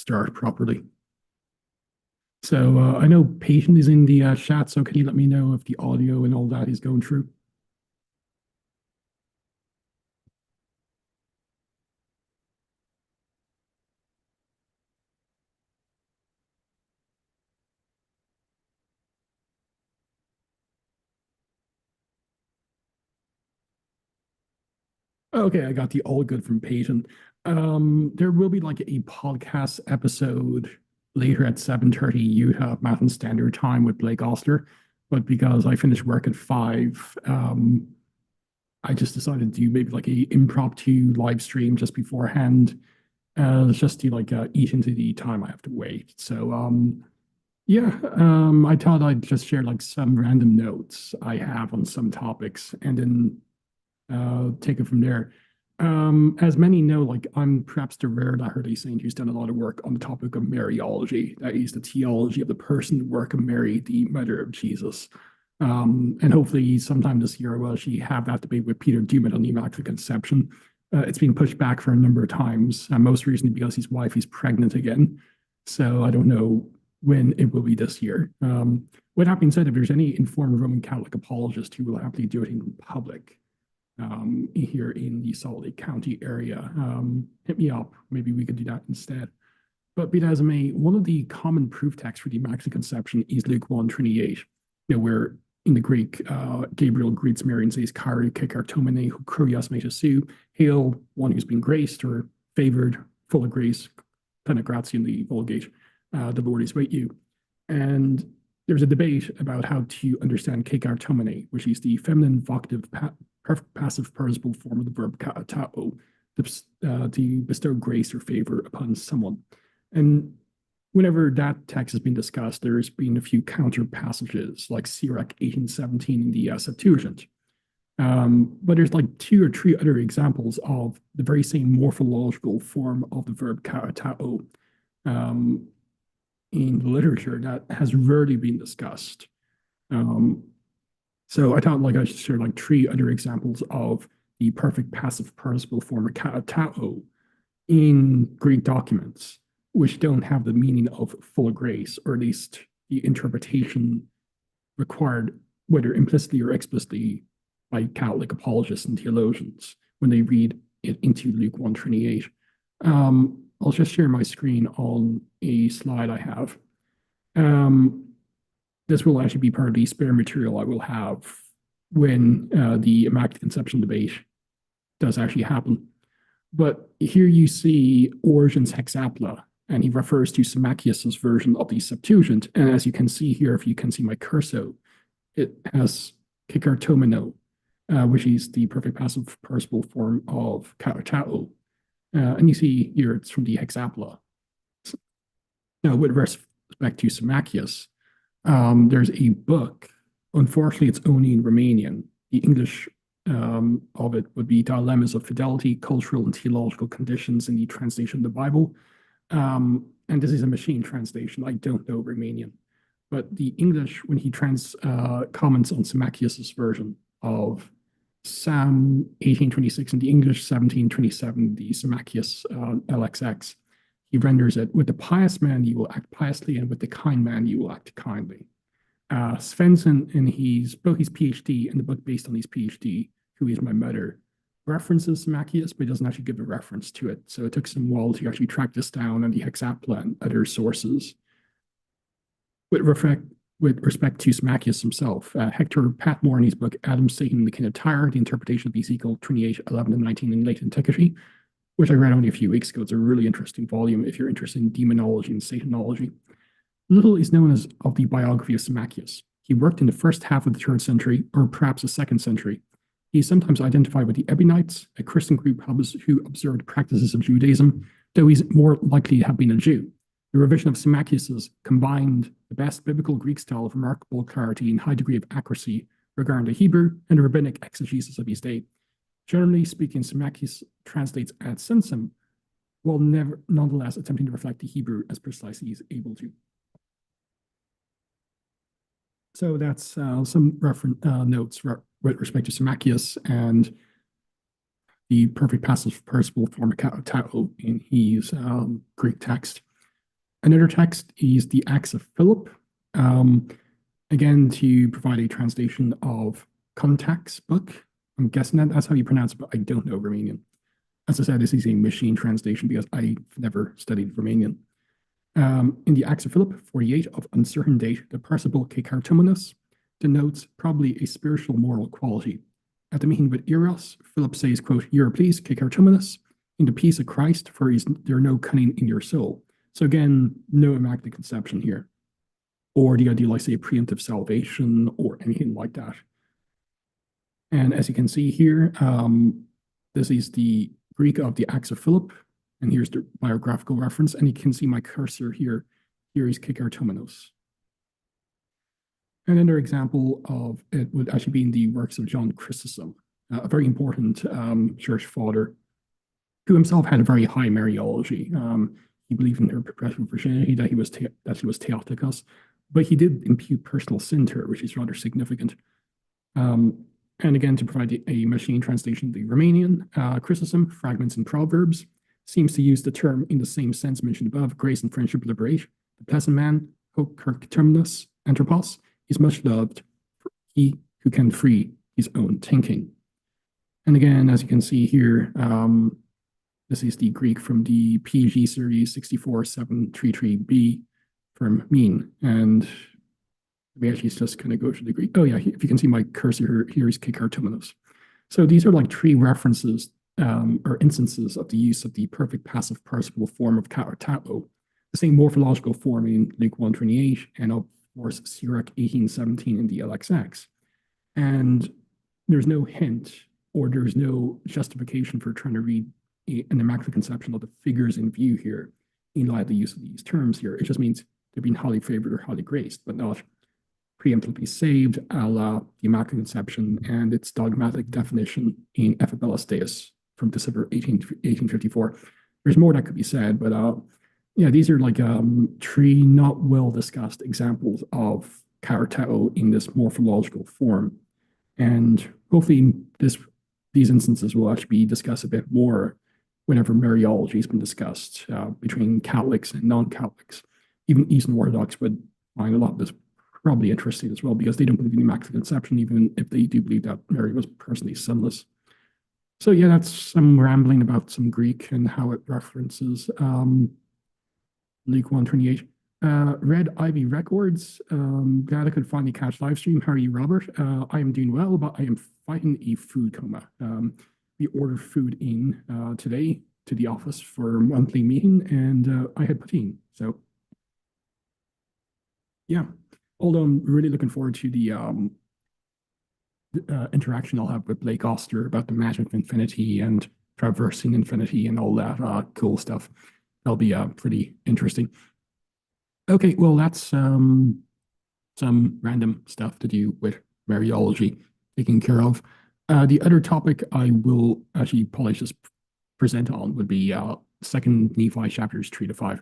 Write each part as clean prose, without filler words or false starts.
start properly. So I know Patient is in the chat, so can you let me know if the audio and all that is going through? Okay, I got the all good from Patient. There will be like a podcast episode later at 7:30 Utah Mountain Standard Time with Blake Ostler, but because I finished work at 5, I just decided to do maybe like a impromptu live stream just beforehand, just to like eat into the time I have to wait. So yeah, I thought I'd just share like some random notes I have on some topics and then take it from there. As many know, like I'm perhaps the rare Latter-day Saint who's done a lot of work on the topic of Mariology, that is the theology of the person and work of Mary, the mother of Jesus. And hopefully sometime this year we'll actually have that debate with Peter Dumit on the Immaculate Conception. It's been pushed back for a number of times, most recently because his wife is pregnant again. So I don't know when it will be this year. With that being said, if there's any informed Roman Catholic apologist who will happily do it in public, here in the Salt Lake County area, hit me up. Maybe we could do that instead. But be that as it may, one of the common proof texts for the Immaculate Conception is Luke 1:28, where in the Greek, Gabriel greets Mary and says, "Kari kekartomene hu kurios me Jesu," hail one who's been graced or favored, full of grace, plena gratia in the Vulgate, the Lord is with you. And there's a debate about how to understand kekartomene, which is the feminine vocative perfect passive participle form of the verb charιτao, to bestow grace or favor upon someone. And whenever that text has been discussed, there's been a few counter passages like Sirach 18:17 in the Septuagint. But there's like 2 or 3 other examples of the very same morphological form of the verb charιτao in the literature that has rarely been discussed. So I thought like I should share like 3 other examples of the perfect passive participle form of charιτao in Greek documents, which don't have the meaning of full grace, or at least the interpretation required, whether implicitly or explicitly, by Catholic apologists and theologians when they read it into Luke 1:28. I'll just share my screen on a slide I have. This will actually be part of the spare material I will have when the Immaculate Conception debate does actually happen. But here you see Origen's hexapla, and he refers to Symmachus's version of the Septuagint. And as you can see here, if you can see my cursor, it has kikartomeno, which is the perfect passive participle form of charιτao. And you see here it's from the hexapla. Now, with respect to Symmachus, there's a book. Unfortunately, it's only in Romanian. The English of it would be Dilemmas of Fidelity, Cultural and Theological Conditions in the Translation of the Bible. And this is a machine translation. I don't know Romanian. But the English, when he comments on Symmachus's version of Psalm 18:26 in the English, 17:27, the Symmachus LXX, he renders it, "With the pious man you will act piously, and with the kind man you will act kindly." Svensson, in his PhD, and the book based on his PhD, Who is My Mother, references Symmachus, but doesn't actually give a reference to it. So it took some while to actually track this down on the hexapla and other sources. With respect to Symmachus himself, Hector Patmore, in his book Adam, Satan, and the King of Tyre, the interpretation of Ezekiel 28:11 and 19 in late antiquity, which I read only a few weeks ago. It's a really interesting volume if you're interested in demonology and Satanology. Little is known of the biography of Symmachus. He worked in the first half of the 3rd century, or perhaps the 2nd century. He is sometimes identified with the Ebionites, a Christian group who observed practices of Judaism, though he's more likely to have been a Jew. The revision of Symmachus combined the best biblical Greek style of remarkable clarity and high degree of accuracy regarding the Hebrew and the rabbinic exegesis of his day. Generally speaking, Symmachus translates ad sensum, while nonetheless attempting to reflect the Hebrew as precisely as able to. So that's some reference notes with respect to Symmachus and the perfect passive participle form of charιτao in his Greek text. Another text is the Acts of Philip. Again, to provide a translation of Contakt's book. I'm guessing that's how you pronounce it, but I don't know Romanian. As I said, this is a machine translation because I've never studied Romanian. In the Acts of Philip, 48 of uncertain date, the participle ke cartomenos denotes probably a spiritual moral quality. At the meeting with Eros, Philip says, quote, "You're pleased, ke cartomenos, in the peace of Christ, for is there no cunning in your soul." So again, no immaculate conception here. Or the idea, like say, preemptive salvation or anything like that. And as you can see here, this is the Greek of the Acts of Philip, and here's the biographical reference, and you can see my cursor here. Here is Kikartomenos. Another example of it would actually be in the works of John Chrysostom, a very important church father, who himself had a very high Mariology. He believed in her perpetual virginity, that he was Theotokos, but he did impute personal sin to her, which is rather significant. And again, to provide a machine translation of the Romanian, Chrysostom, Fragments in Proverbs, seems to use the term in the same sense mentioned above, grace and friendship liberation. The pleasant man, hoc terminus anthropos, is much loved, he who can free his own thinking. And again, as you can see here, this is the Greek from the PG series 64733b from mean. And we actually just kind of go to the Greek. Oh yeah, if you can see my cursor here is Kikartomenos. So these are like three references or instances of the use of the perfect passive participle form of charitoe, the same morphological form in Luke 1:28 and of course Sirach 18:17 in the LXX. And there's no hint or there's no justification for trying to read an immaculate conception of the figures in view here in light of the use of these terms here. It just means they're being highly favored or highly graced, but not preemptively saved, a la the Immaculate Conception and its dogmatic definition in Effabilis Deus from December 1854. There's more that could be said, but yeah, these are like three not well discussed examples of charitoe in this morphological form. And hopefully these instances will actually be discussed a bit more whenever Mariology has been discussed between Catholics and non-Catholics. Even Eastern Orthodox would find a lot of this probably interesting as well, because they don't believe in the Immaculate Conception, even if they do believe that Mary was personally sinless. So yeah, that's some rambling about some Greek and how it references Luke 1:28. Red Ivy Records, glad I could finally catch live stream. How are you, Robert? I am doing well, but I am fighting a food coma. We ordered food in today to the office for a monthly meeting, and I had poutine. So yeah, although I'm really looking forward to the interaction I'll have with Blake Ostler about the magic of infinity and traversing infinity and all that cool stuff. That'll be pretty interesting. Okay, well, that's some random stuff to do with Mariology taken care of. The other topic I will actually probably just present on would be Second Nephi chapters 3-5.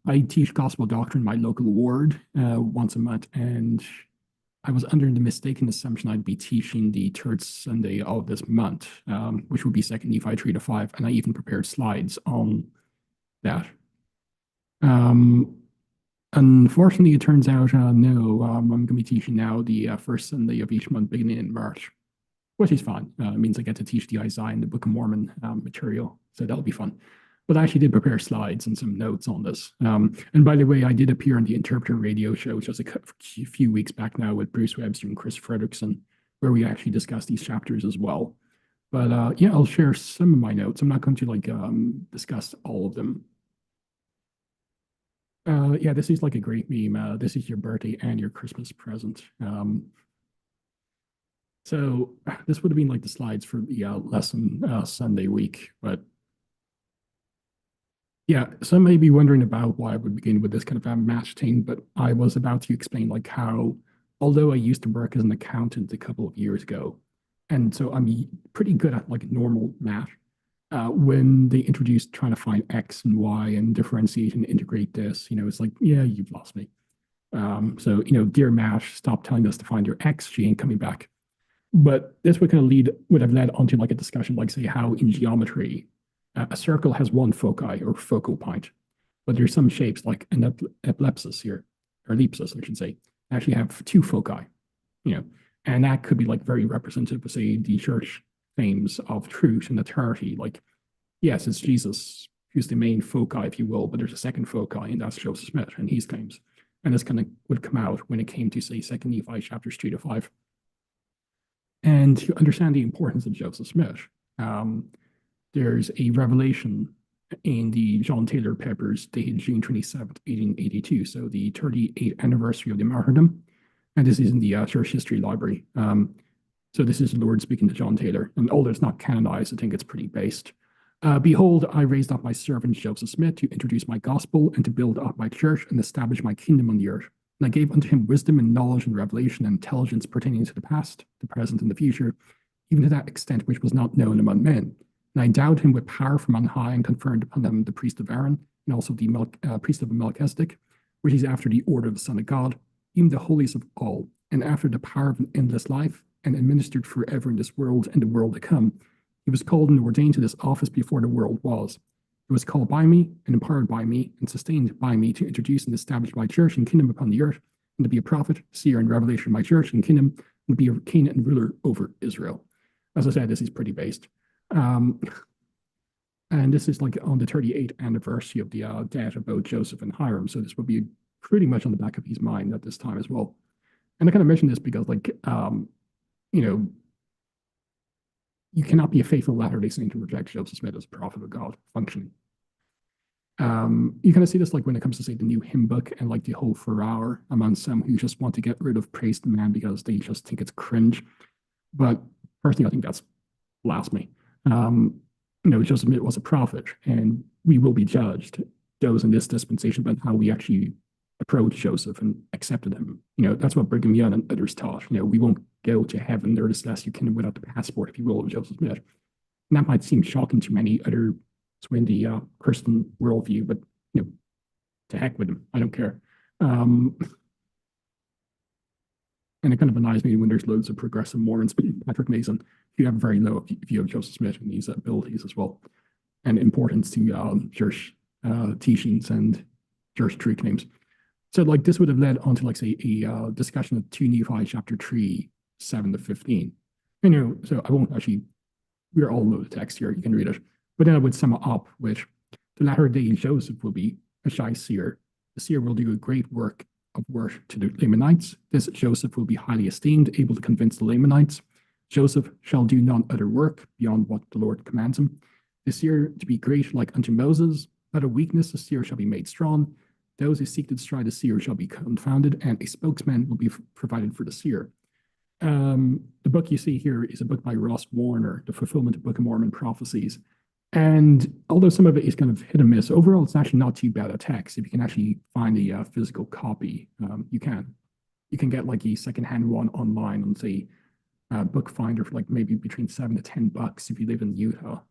I teach gospel doctrine in my local ward once a month, and I was under the mistaken assumption I'd be teaching the third Sunday of this month, which would be Second Nephi 3-5, and I even prepared slides on that. Unfortunately, it turns out, no, I'm going to be teaching now the first Sunday of each month beginning in March, which is fine. It means I get to teach the Isaiah and the Book of Mormon material, so that'll be fun. But I actually did prepare slides and some notes on this. And by the way, I did appear on the Interpreter radio show just a few weeks back now with Bruce Webster and Chris Fredrickson, where we actually discussed these chapters as well. But yeah, I'll share some of my notes. I'm not going to like discuss all of them. Yeah, this is like a great meme. This is your birthday and your Christmas present. So this would have been like the slides for the lesson Sunday week, but yeah, some may be wondering about why I would begin with this kind of a match thing, but I was about to explain like how, although I used to work as an accountant a couple of years ago, and so I'm pretty good at like normal math, when they introduced trying to find X and Y and differentiate and integrate this, it's like, yeah, you've lost me. So, dear math, stop telling us to find your X, she ain't coming back. But this would kind of would have led onto like a discussion, like say how in geometry, a circle has one foci or focal point. but there's some shapes like an ellipsis here, or ellipsis, I should say, actually have two foci, and that could be like very representative of, say, the church claims of truth and authority. Like, yes, it's Jesus who's the main foci, if you will, but there's a second foci, and that's Joseph Smith and his claims. And this kind of would come out when it came to, say, 2nd Nephi chapters 3 to 5. And to understand the importance of Joseph Smith, there's a revelation in the John Taylor papers dated June 27th, 1882, so the 38th anniversary of the martyrdom. And this is in the Church History Library. So this is the Lord speaking to John Taylor. And although it's not canonized, I think it's pretty based. Behold, I raised up my servant Joseph Smith to introduce my gospel and to build up my church and establish my kingdom on the earth. And I gave unto him wisdom and knowledge and revelation and intelligence pertaining to the past, the present, and the future, even to that extent which was not known among men. And I endowed him with power from on high and conferred upon him the priest of Aaron and also the priest of Melchizedek, which is after the order of the Son of God, even the holiest of all, and after the power of an endless life, and administered forever in this world and the world to come. He was called and ordained to this office before the world was. It was called by me and empowered by me and sustained by me to introduce and establish my church and kingdom upon the earth, and to be a prophet, seer, and revelation of my church and kingdom, and to be a king and ruler over Israel. As I said, this is pretty based. And this is like on the 38th anniversary of the death of both Joseph and Hiram. So this would be pretty much on the back of his mind at this time as well. And I kind of mention this because, like, you cannot be a faithful Latter-day Saint and reject Joseph Smith as a prophet of God functioning. You kind of see this like when it comes to, say, the new hymn book and like the whole furore among some who just want to get rid of praise the man because they just think it's cringe. But personally, I think that's blasphemy. Joseph Smith was a prophet, and we will be judged, those in this dispensation, about how we actually approached Joseph and accepted him. That's what Brigham Young and others taught. We won't go to heaven or the celestial kingdom without the passport, if you will, of Joseph Smith. And that might seem shocking to many others in the Christian worldview, but to heck with them. I don't care. And it kind of annoys me when there's loads of progressive Mormons, Patrick Mason, who have a very low view of Joseph Smith and his abilities as well, and importance to church teachings and church truth claims. So like this would have led on to, like, say, a discussion of 2 Nephi chapter 3, 7 to 15. So I won't actually, we're all know the text here, you can read it. But then I would sum it up with the latter day Joseph will be a shy seer. The seer will do a great work of work to the Lamanites. This Joseph will be highly esteemed, able to convince the Lamanites. Joseph shall do none other work beyond what the Lord commands him. The seer to be great like unto Moses. Out of weakness the seer shall be made strong. Those who seek to destroy the seer shall be confounded, and a spokesman will be provided for the seer. The book you see here is a book by Ross Warner, The Fulfillment of Book of Mormon Prophecies. And although some of it is kind of hit and miss, overall it's actually not too bad a text. If you can actually find a physical copy, you can. You can get like a secondhand one online on, say, Book Finder for like maybe between $7 to $10 if you live in Utah.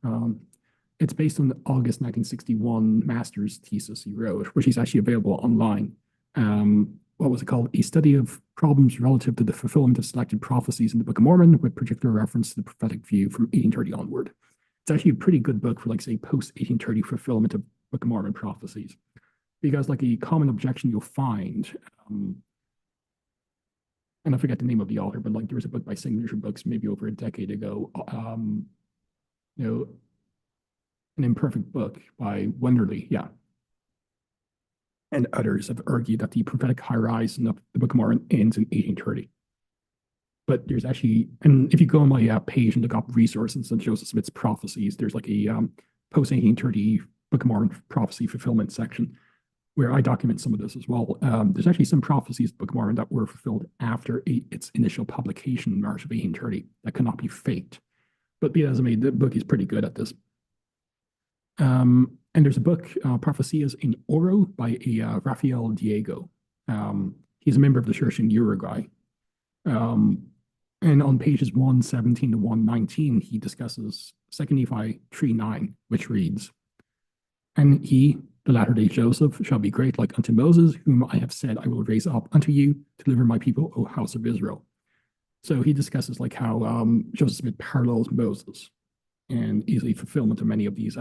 It's based on the August 1961 master's thesis he wrote, which is actually available online. What was it called? A study of problems relative to the fulfillment of selected prophecies in the Book of Mormon, with particular reference to the prophetic view from 1830 onward. It's actually a pretty good book for, like, say, post-1830 fulfillment of Book of Mormon prophecies. Because, like, a common objection you'll find, and I forget the name of the author, but like there was a book by Signature Books maybe over a decade ago, An Imperfect Book by Wenderly, yeah. And others have argued that the prophetic horizon of the Book of Mormon ends in 1830. But there's actually, and if you go on my page and look up resources on Joseph Smith's prophecies, there's like a post-1830 Book of Mormon prophecy fulfillment section where I document some of this as well. There's actually some prophecies of the Book of Mormon that were fulfilled after its initial publication in March of 1830 that cannot be faked. But be that as it may, the book is pretty good at this. And there's a book, Prophesias in Oro, by Rafael Diego. He's a member of the church in Uruguay. And on pages 117 to 119, he discusses 2 Nephi 3:9, which reads, "And he, the latter-day Joseph, shall be great like unto Moses, whom I have said I will raise up unto you to deliver my people, O house of Israel." So he discusses like how Joseph Smith parallels Moses and is a fulfillment of many of these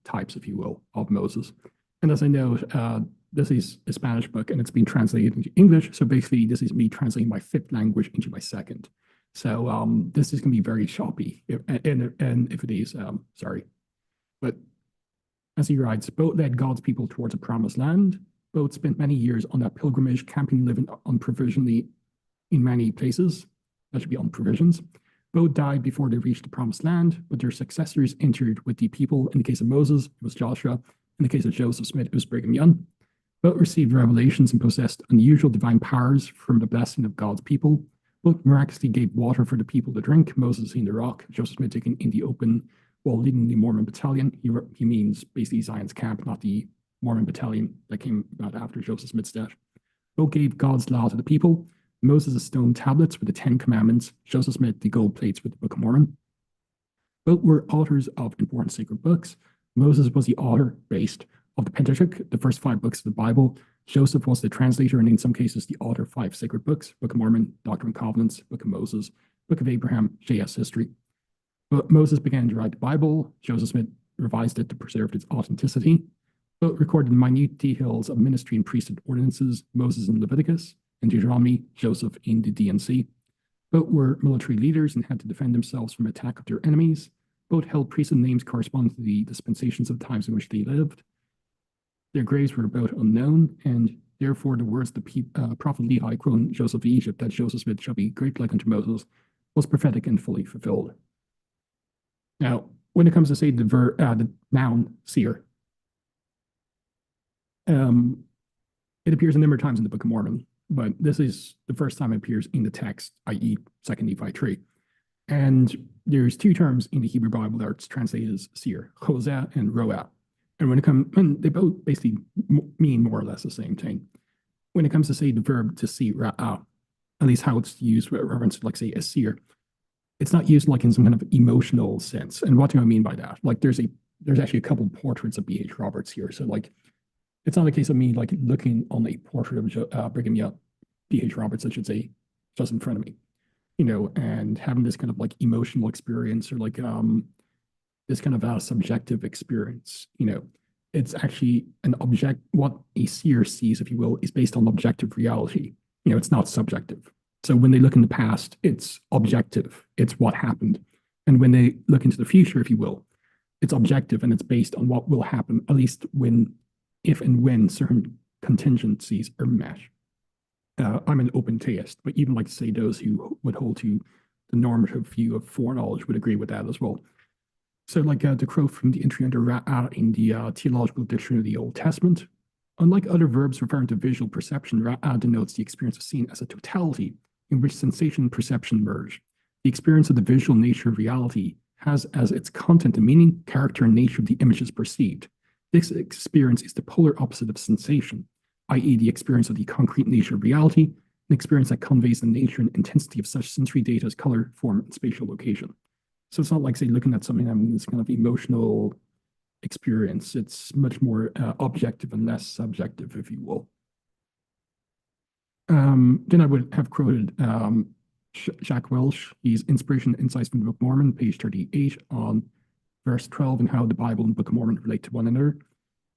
types, if you will, of Moses. And as I know, this is a Spanish book and it's been translated into English. So basically, this is me translating my fifth language into my second. So this is going to be very choppy. And if it is, sorry. But as he writes, both led God's people towards a promised land. Both spent many years on that pilgrimage, camping, living unprovisionally in many places. That should be on provisions. Both died before they reached the promised land, but their successors entered with the people. In the case of Moses, it was Joshua. In the case of Joseph Smith, it was Brigham Young. Both received revelations and possessed unusual divine powers from the blessing of God's people. Both miraculously gave water for the people to drink. Moses in the rock, Joseph Smith taken in the open while leading the Mormon battalion. He means basically Zion's camp, not the Mormon battalion that came about after Joseph Smith's death. Both gave God's law to the people. Moses the stone tablets with the 10 Commandments. Joseph Smith the gold plates with the Book of Mormon. Both were authors of important sacred books. Moses was the author, based, of the Pentateuch, the first 5 books of the Bible. Joseph was the translator and in some cases the author of 5 sacred books: Book of Mormon, Doctrine and Covenants, Book of Moses, Book of Abraham, J.S. History. But Moses began to write the Bible. Joseph Smith revised it to preserve its authenticity. Both recorded minute details of ministry and priesthood ordinances: Moses in Leviticus, and Deuteronomy, Joseph in the D&C. Both were military leaders and had to defend themselves from attack of their enemies. Both held priesthood names corresponding to the dispensations of the times in which they lived. Their graves were both unknown, and therefore the words of the prophet Lehi, quoting Joseph of Egypt, that Joseph Smith shall be great like unto Moses, was prophetic and fully fulfilled. Now, when it comes to say the noun seer, it appears a number of times in the Book of Mormon, but this is the first time it appears in the text, i.e. 2 Nephi 3. And there's 2 terms in the Hebrew Bible that are translated as seer, choseh and roah. And they both basically mean more or less the same thing. When it comes to say the verb to see, ra'ah, at least how it's used with reference to, like, say, a seer, it's not used like in some kind of emotional sense. And what do I mean by that? Like there's actually a couple of portraits of B.H. Roberts here. So like, it's not a case of me like looking on a portrait of Brigham Young, B.H. Roberts, I should say, just in front of me, and having this kind of like emotional experience or like this kind of a subjective experience. It's actually what a seer sees, if you will, is based on objective reality. It's not subjective. So when they look in the past, it's objective. It's what happened. And when they look into the future, if you will, it's objective and it's based on what will happen, at least if and when certain contingencies are met. I'm an open theist, but even like to say those who would hold to the normative view of foreknowledge would agree with that as well. So like the quote from the entry under ra'ah in the Theological Dictionary of the Old Testament, unlike other verbs referring to visual perception, ra'ah denotes the experience of seeing as a totality in which sensation and perception merge. The experience of the visual nature of reality has as its content the meaning, character, and nature of the images perceived. This experience is the polar opposite of sensation, i.e. the experience of the concrete nature of reality, an experience that conveys the nature and intensity of such sensory data as color, form, and spatial location. So it's not like, say, looking at something having this kind of emotional experience. It's much more objective and less subjective, if you will. Then I would have quoted Jack Welch. He's Inspiration and Insights from the Book of Mormon, page 38, on verse 12, and how the Bible and the Book of Mormon relate to one another.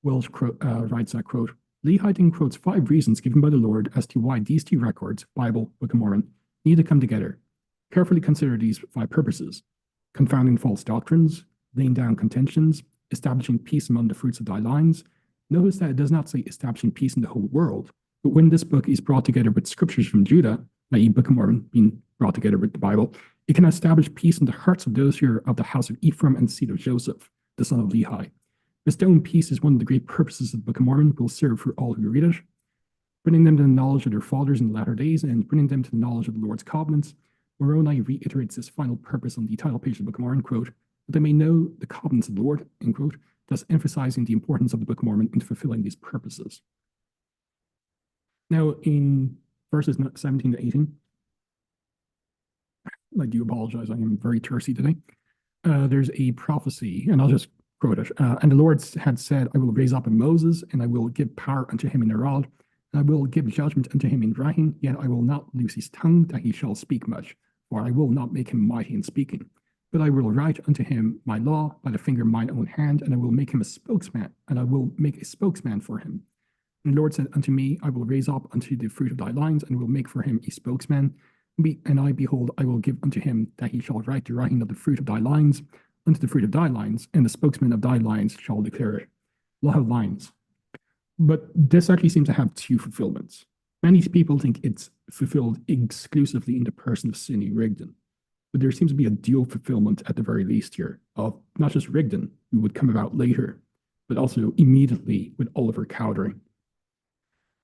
Welch writes that quote, Lehi then quotes 5 reasons given by the Lord as to why these 2 records, Bible, Book of Mormon, need to come together. Carefully consider these 5 purposes: confounding false doctrines, laying down contentions, establishing peace among the fruits of thy lines. Notice that it does not say establishing peace in the whole world, but when this book is brought together with scriptures from Judah, i.e. Book of Mormon being brought together with the Bible, it can establish peace in the hearts of those who are of the house of Ephraim and the seed of Joseph, the son of Lehi. Bestowing peace is one of the great purposes of the Book of Mormon, will serve for all who read it, bringing them to the knowledge of their fathers in the latter days and bringing them to the knowledge of the Lord's covenants. Moroni reiterates this final purpose on the title page of the Book of Mormon, quote, that they may know the covenants of the Lord, end quote, thus emphasizing the importance of the Book of Mormon in fulfilling these purposes. Now, in verses 17 to 18, I do apologize, I am very thirsty today. There's a prophecy, and I'll just quote it. And the Lord had said, I will raise up in Moses, and I will give power unto him in a rod, and I will give judgment unto him in writing, yet I will not loose his tongue, that he shall speak much, for I will not make him mighty in speaking. But I will write unto him my law by the finger of mine own hand, and I will make him a spokesman, and I will make a spokesman for him. And the Lord said unto me, I will raise up unto the fruit of thy loins, and will make for him a spokesman. And I, behold, I will give unto him that he shall write the writing of the fruit of thy loins unto the fruit of thy loins, and the spokesman of thy loins shall declare it. Law of lines. But this actually seems to have two fulfillments. Many people think it's fulfilled exclusively in the person of Sidney Rigdon. But there seems to be a dual fulfillment at the very least here of not just Rigdon, who would come about later, but also immediately with Oliver Cowdery.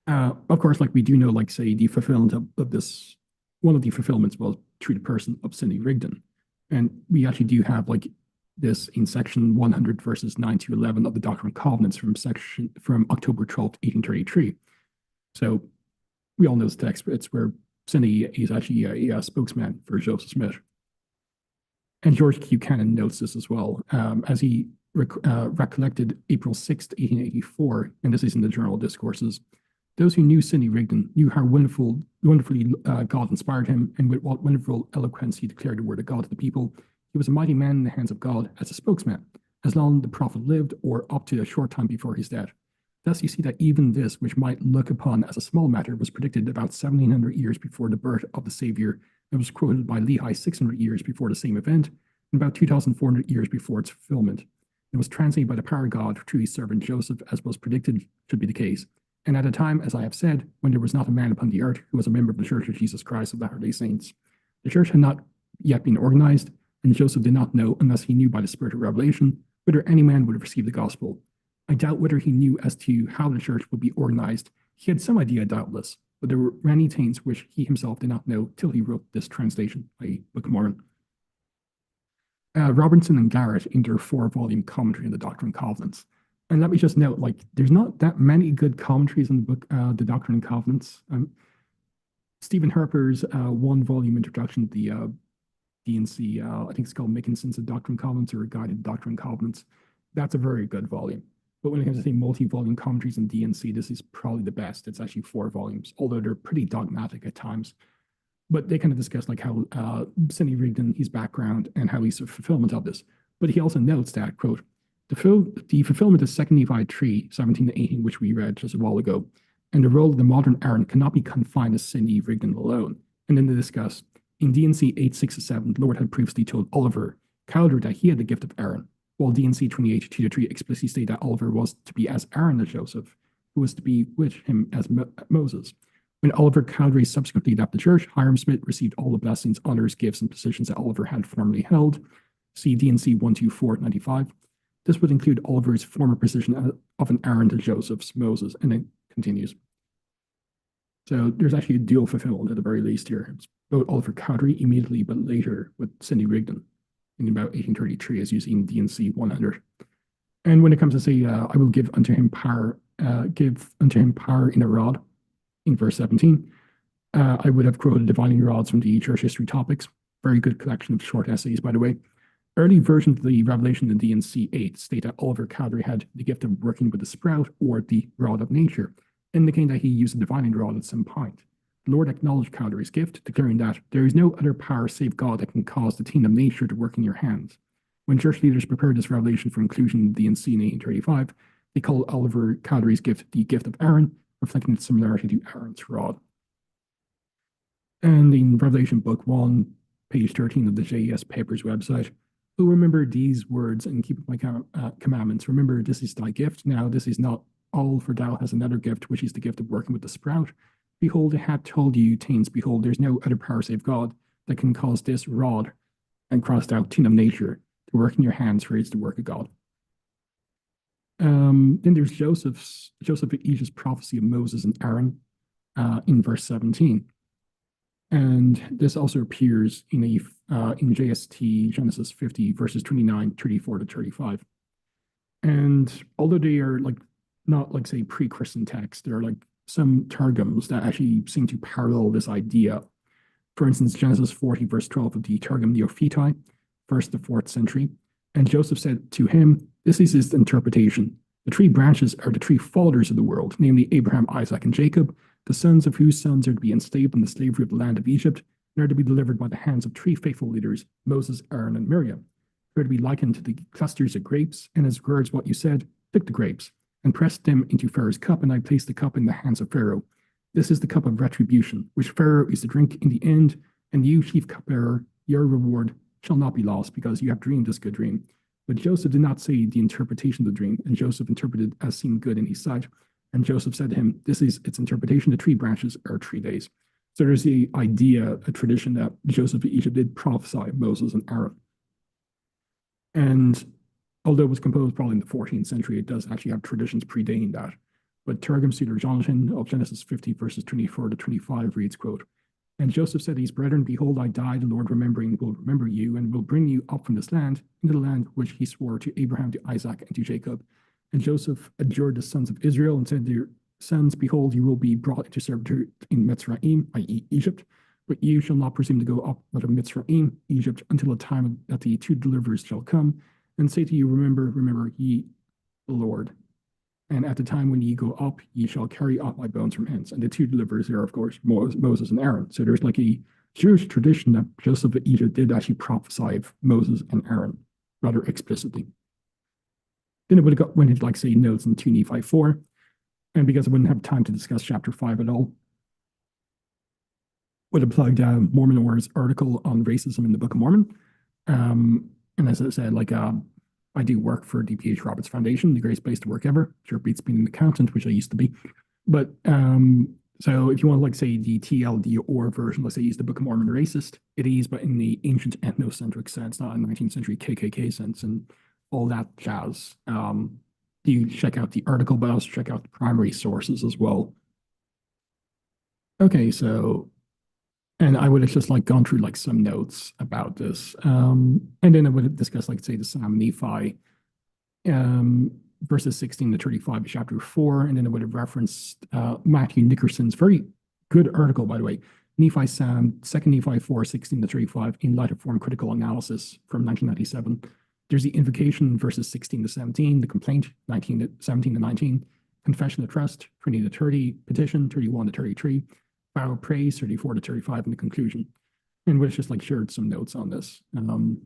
Of course, like we do know, like say the fulfillment of this, one of the fulfillments was through the person of Sidney Rigdon. And we actually do have like this in section 100 verses 9 to 11 of the Doctrine and Covenants from October 12th, 1833. So we all know this text, but it's where Sidney is actually a spokesman for Joseph Smith. And George Q. Cannon notes this as well, as he recollected April 6th, 1884, and this is in the Journal of Discourses. Those who knew Sidney Rigdon knew how wonderfully God inspired him, and with what wonderful eloquence he declared the word of God to the people. He was a mighty man in the hands of God as a spokesman, as long the prophet lived, or up to a short time before his death. Thus you see that even this, which might look upon as a small matter, was predicted about 1700 years before the birth of the Savior, and was quoted by Lehi 600 years before the same event, and about 2,400 years before its fulfillment. It was translated by the power of God through his servant Joseph, as was predicted should be the case. And at a time, as I have said, when there was not a man upon the earth who was a member of the Church of Jesus Christ of Latter-day Saints. The church had not yet been organized, and Joseph did not know, unless he knew by the Spirit of revelation, whether any man would have received the gospel. I doubt whether he knew as to how the church would be organized. He had some idea, doubtless, but there were many things which he himself did not know till he wrote this translation, i.e. Book of Mormon. Robertson and Garrett in their 4-volume commentary on the Doctrine and Covenants. And let me just note, like, there's not that many good commentaries on the book, the Doctrine and Covenants. Stephen Harper's 1-volume introduction to the D&C, I think it's called Making Sense of Doctrine and Covenants, or a Guide to Doctrine and Covenants. That's a very good volume. But when it comes to say multi-volume commentaries on D&C, this is probably the best. It's actually 4 volumes, although they're pretty dogmatic at times. But they kind of discuss like how Sidney Rigdon, his background, and how he's a fulfillment of this. But he also notes that, quote, the fulfillment of 2 Nephi 3, 17 to 18, which we read just a while ago, and the role of the modern Aaron cannot be confined to Sidney Rigdon alone. And then they discuss, in D&C 8, 6 to 7, the Lord had previously told Oliver Cowdery that he had the gift of Aaron, while D&C 28, 2 to 3 explicitly state that Oliver was to be as Aaron as Joseph, who was to be with him as Moses. When Oliver Cowdery subsequently left the church, Hiram Smith received all the blessings, honors, gifts, and positions that Oliver had formerly held. See D&C 124, 95. This would include Oliver's former position of an Aaron to Joseph's Moses, and it continues. So there's actually a dual fulfillment at the very least here. It's both Oliver Cowdery immediately, but later with Sidney Rigdon in about 1833, as you see in D&C 100. And when it comes to say, I will give unto him power in a rod, in verse 17, I would have quoted divining rods from the church history topics. Very good collection of short essays, by the way. Early versions of the Revelation in D&C 8 state that Oliver Cowdery had the gift of working with the sprout or the rod of nature, indicating that he used a divining rod at some point. The Lord acknowledged Cowdery's gift, declaring that there is no other power save God that can cause the thing of nature to work in your hands. When church leaders prepared this revelation for inclusion in D&C in 1835, they called Oliver Cowdery's gift the gift of Aaron, reflecting its similarity to Aaron's rod. And in Revelation Book 1, page 13 of the JES Papers website, who remember these words and keep my commandments. Remember, this is thy gift. Now, this is not all, for thou hast another gift, which is the gift of working with the sprout. Behold, it hath told you things. Behold, there's no other power save God that can cause this rod and crossed out tin of nature to work in your hands, for it's the work of God. Then there's Joseph Egypt's prophecy of Moses and Aaron in verse 17. And this also appears in JST Genesis 50 verses 29, 34 to 35. And although they are like not like say pre-Christian texts, there are like some targums that actually seem to parallel this idea. For instance, Genesis 40 verse 12 of the Targum Neophyti, 1st to 4th century. And Joseph said to him, this is his interpretation. The 3 branches are the 3 fathers of the world, namely Abraham, Isaac, and Jacob, the sons of whose sons are to be enslaved in the slavery of the land of Egypt, and are to be delivered by the hands of three faithful leaders, Moses, Aaron, and Miriam, who are to be likened to the clusters of grapes. And as regards what you said, took the grapes and pressed them into Pharaoh's cup, and I placed the cup in the hands of Pharaoh. This is the cup of retribution, which Pharaoh is to drink in the end, and you, chief cupbearer, your reward shall not be lost, because you have dreamed this good dream. But Joseph did not say the interpretation of the dream, and Joseph interpreted as seemed good in his sight. And Joseph said to him, this is its interpretation, the 3 branches are 3 days. So there's the idea, a tradition that Joseph of Egypt did prophesy of Moses and Aaron. And although it was composed probably in the 14th century, it does actually have traditions predating that. But Targum Cedar Jonathan of Genesis 50, verses 24 to 25 reads, quote, and Joseph said to his brethren, behold, I die, the Lord will remember you, and will bring you up from this land, into the land which he swore to Abraham, to Isaac, and to Jacob. And Joseph adjured the sons of Israel and said to their sons, behold, you will be brought into servitude in Mitzrayim, i.e. Egypt, but you shall not presume to go up out of Mitzrayim, Egypt, until the time that the 2 deliverers shall come, and say to you, remember ye the Lord. And at the time when ye go up, ye shall carry up my bones from hence. And the 2 deliverers are, of course, Moses and Aaron. So there's like a Jewish tradition that Joseph of Egypt did actually prophesy of Moses and Aaron rather explicitly. Then it would have went into, like, say, notes in 2 Nephi 4. And because I wouldn't have time to discuss chapter 5 at all, would have plugged Mormon Or's article on racism in the Book of Mormon. And as I said, like, I do work for DPH Roberts Foundation, the greatest place to work ever. Sure beats being an accountant, which I used to be. But so if you want to, like, say, the TLD or version, let's say, use the Book of Mormon racist, it is, but in the ancient ethnocentric sense, not in 19th century KKK sense and all that jazz. You check out the article, but also check out the primary sources as well. Okay, so, and I would have just like gone through like some notes about this. And then I would have discussed, like, say, the Psalm Nephi, verses 16 to 35 of chapter 4. And then I would have referenced Matthew Nickerson's very good article, by the way, Nephi Psalm, 2 Nephi 4, 16 to 35, in light of form critical analysis from 1997. There's the invocation, verses 16 to 17, the complaint, 17 to 19, confession of trust, 20 to 30, petition, 31 to 33, vow of praise, 34 to 35, and the conclusion. And we've just like shared some notes on this. And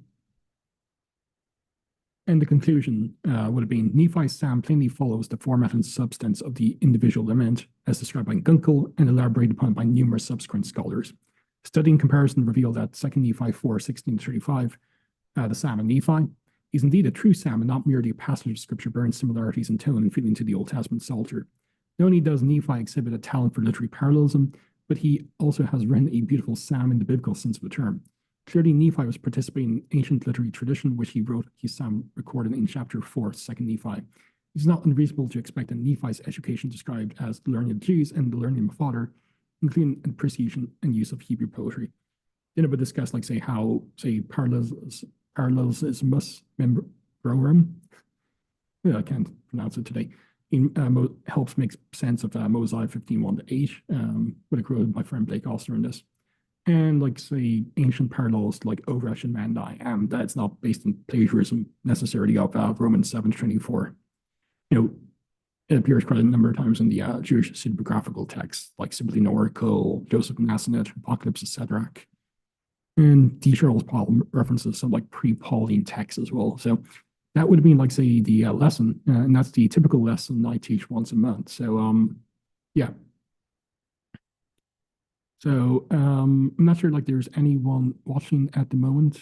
the conclusion would have been, Nephi's psalm plainly follows the format and substance of the individual lament as described by Gunkel and elaborated upon by numerous subsequent scholars. Study and comparison revealed that 2 Nephi 4, 16 to 35, the Psalm of Nephi, is indeed a true psalm and not merely a passage of scripture bearing similarities in tone and feeling to the Old Testament Psalter. Not only does Nephi exhibit a talent for literary parallelism, but he also has written a beautiful psalm in the biblical sense of the term. Clearly, Nephi was participating in ancient literary tradition, which he wrote his psalm recorded in chapter 4, 2 Nephi. It is not unreasonable to expect that Nephi's education described as the learning of Jews and the learning of a father, including appreciation and use of Hebrew poetry. Then it would discuss, like, say, how, say, parallelismus membrorum, I can't pronounce it today, helps make sense of Mosiah 15:1 to 8, with a quote of my friend Blake Ostler in this. And, like, say, ancient parallels like Ovresh and Mandai, that's not based on plagiarism necessarily of Romans 7:24. You know, it appears quite a number of times in the Jewish pseudepigraphical texts, like Sibyllene Oracle, Joseph Massonet, Apocalypse of Sirach. And D. Charles Paul references some like pre-Pauline texts as well. So that would have been, like, say, the lesson, and that's the typical lesson I teach once a month. So yeah. So I'm not sure, like, there's anyone watching at the moment.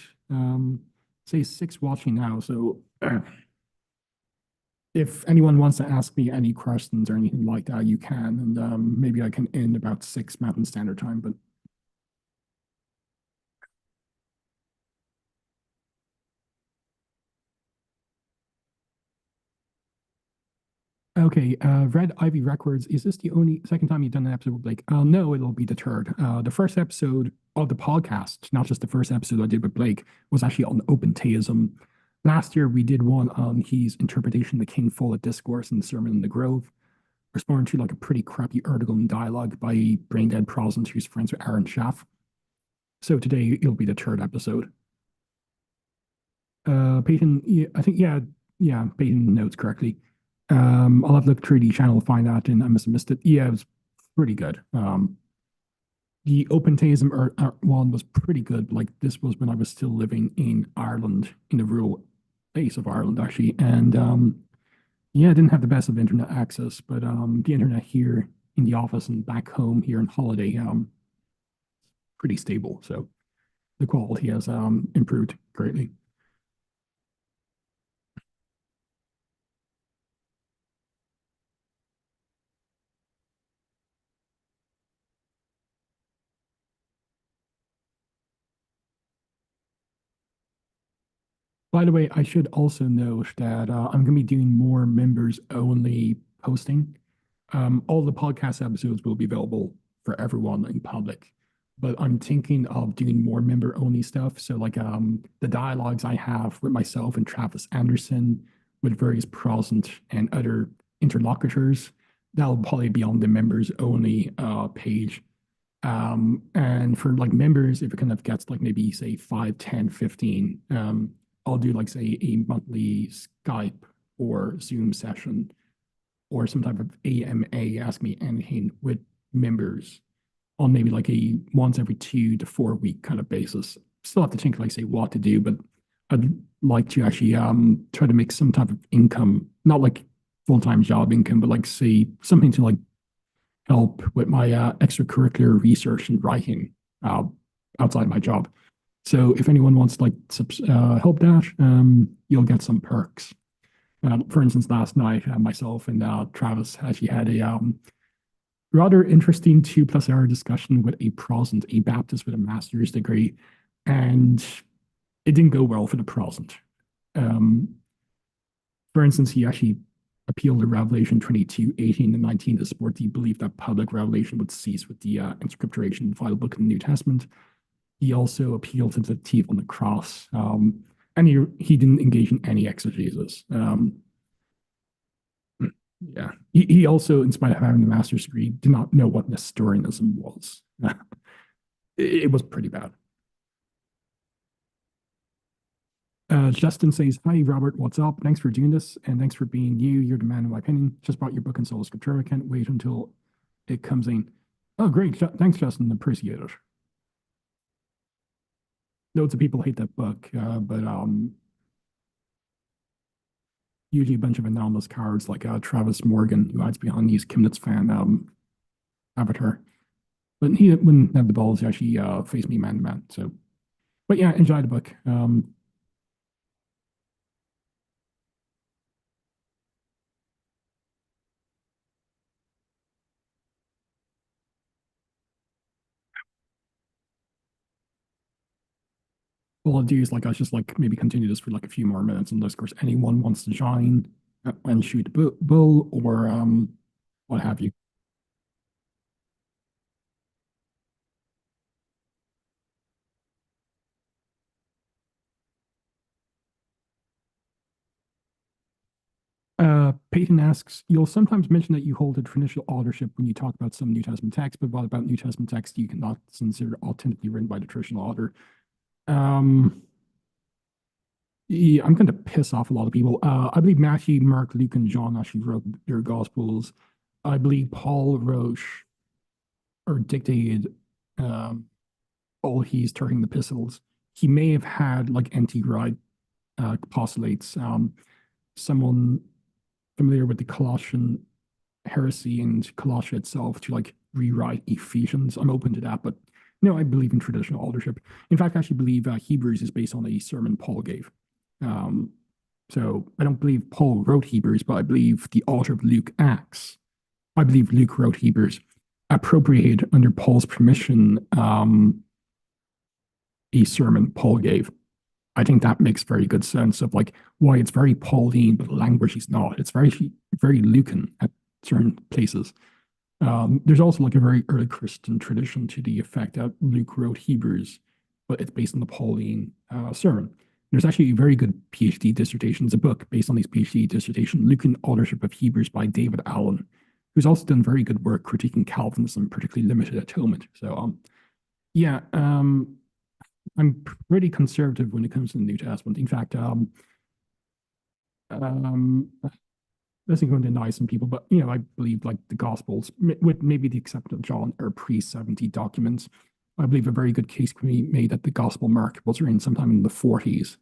Say 6 watching now. So if anyone wants to ask me any questions or anything like that, you can, and maybe I can end about 6 Mountain Standard Time, but. Okay, Red Ivy Records, is this the only second time you've done an episode with Blake? No, it'll be the third. The first episode of the podcast, not just the first episode I did with Blake, was actually on open theism. Last year, we did one on his interpretation of the King Follett Discourse in the Sermon in the Grove, responding to, like, a pretty crappy article in Dialogue by Brain Dead Protestant who's friends with Aaron Schaff. So today, it'll be the third episode. Peyton, yeah, I think, yeah, Peyton notes correctly. I'll have to look through the channel to find out, and I must have missed it. Yeah, it was pretty good. the open theism one was pretty good. Like this was when I was still living in Ireland, in the rural place of Ireland, actually. And yeah, I didn't have the best of internet access, but the internet here in the office and back home here on holiday, pretty stable. So the quality has improved greatly. By the way, I should also note that I'm going to be doing more members only posting. All the podcast episodes will be available for everyone in public, but I'm thinking of doing more member only stuff. So, like the dialogues I have with myself and Travis Anderson, with various Protestant and other interlocutors, that'll probably be on the members only page. And for like members, if it kind of gets like maybe say 5, 10, 15, I'll do like say a monthly Skype or Zoom session or some type of AMA, ask me anything with members on maybe like a once every 2 to 4 week kind of basis. Still have to think like say what to do, but I'd like to actually try to make some type of income, not like full-time job income, but like say something to like help with my extracurricular research and writing uh, outside my job. So if anyone wants to like help that, you'll get some perks. For instance, last night, myself and Travis actually had a rather interesting 2+hour discussion with a Protestant, a Baptist with a master's degree, and it didn't go well for the Protestant. Um, for instance, he actually appealed to Revelation 22, 18, and 19 to support the belief that public revelation would cease with the inscripturation of the final book of the New Testament. He also appealed to the thief on the cross, and he didn't engage in any exegesis. Yeah, he also, in spite of having a master's degree, did not know what Nestorianism was. It was pretty bad. Justin says, "Hi, Robert. What's up? Thanks for doing this, and thanks for being you. You're the man in my opinion. Just bought your book in Sola Scriptura. Can't wait until it comes in." Oh, great. Thanks, Justin. Appreciate it. Loads of people hate that book, but usually a bunch of anonymous cowards like Travis Morgan, who hides behind these Chemnitz fan avatar. But he wouldn't have the balls to actually face me man to man. So, but yeah, enjoy the book. What I'll do is like I'll just like maybe continue this for like a few more minutes, unless of course anyone wants to join and shoot a bull or what have you. Peyton asks, you'll sometimes mention that you hold a traditional authorship when you talk about some New Testament text, but what about New Testament text you cannot consider authentically written by the traditional author? Um, yeah, I'm going to piss off a lot of people. I believe Matthew, Mark, Luke, and John actually wrote their Gospels. I believe Paul wrote or dictated all his 13 epistles. He may have had like anti-Wright postulates. Someone familiar with the Colossian heresy and Colossia itself to like rewrite Ephesians. I'm open to that, but no, I believe in traditional authorship. In fact, I actually believe Hebrews is based on a sermon Paul gave. Um, so I don't believe Paul wrote Hebrews, but I believe the author of Luke Acts, I believe Luke wrote Hebrews, appropriated under Paul's permission a sermon Paul gave. I think that makes very good sense of like why it's very Pauline, but the language is not. It's very Lucan at certain places. There's also like a very early Christian tradition to the effect that Luke wrote Hebrews, but it's based on the Pauline sermon. There's actually a very good PhD dissertation. It's a book based on these PhD dissertation, Lucan authorship of Hebrews by David Allen, who's also done very good work critiquing Calvinism, particularly limited atonement. So, yeah, I'm pretty conservative when it comes to the New Testament. In fact, um, doesn't go to deny some people, but I believe like the Gospels, with maybe the exception of John, are pre-70 documents. I believe a very good case can be made that the Gospel Mark was written sometime in the 40s.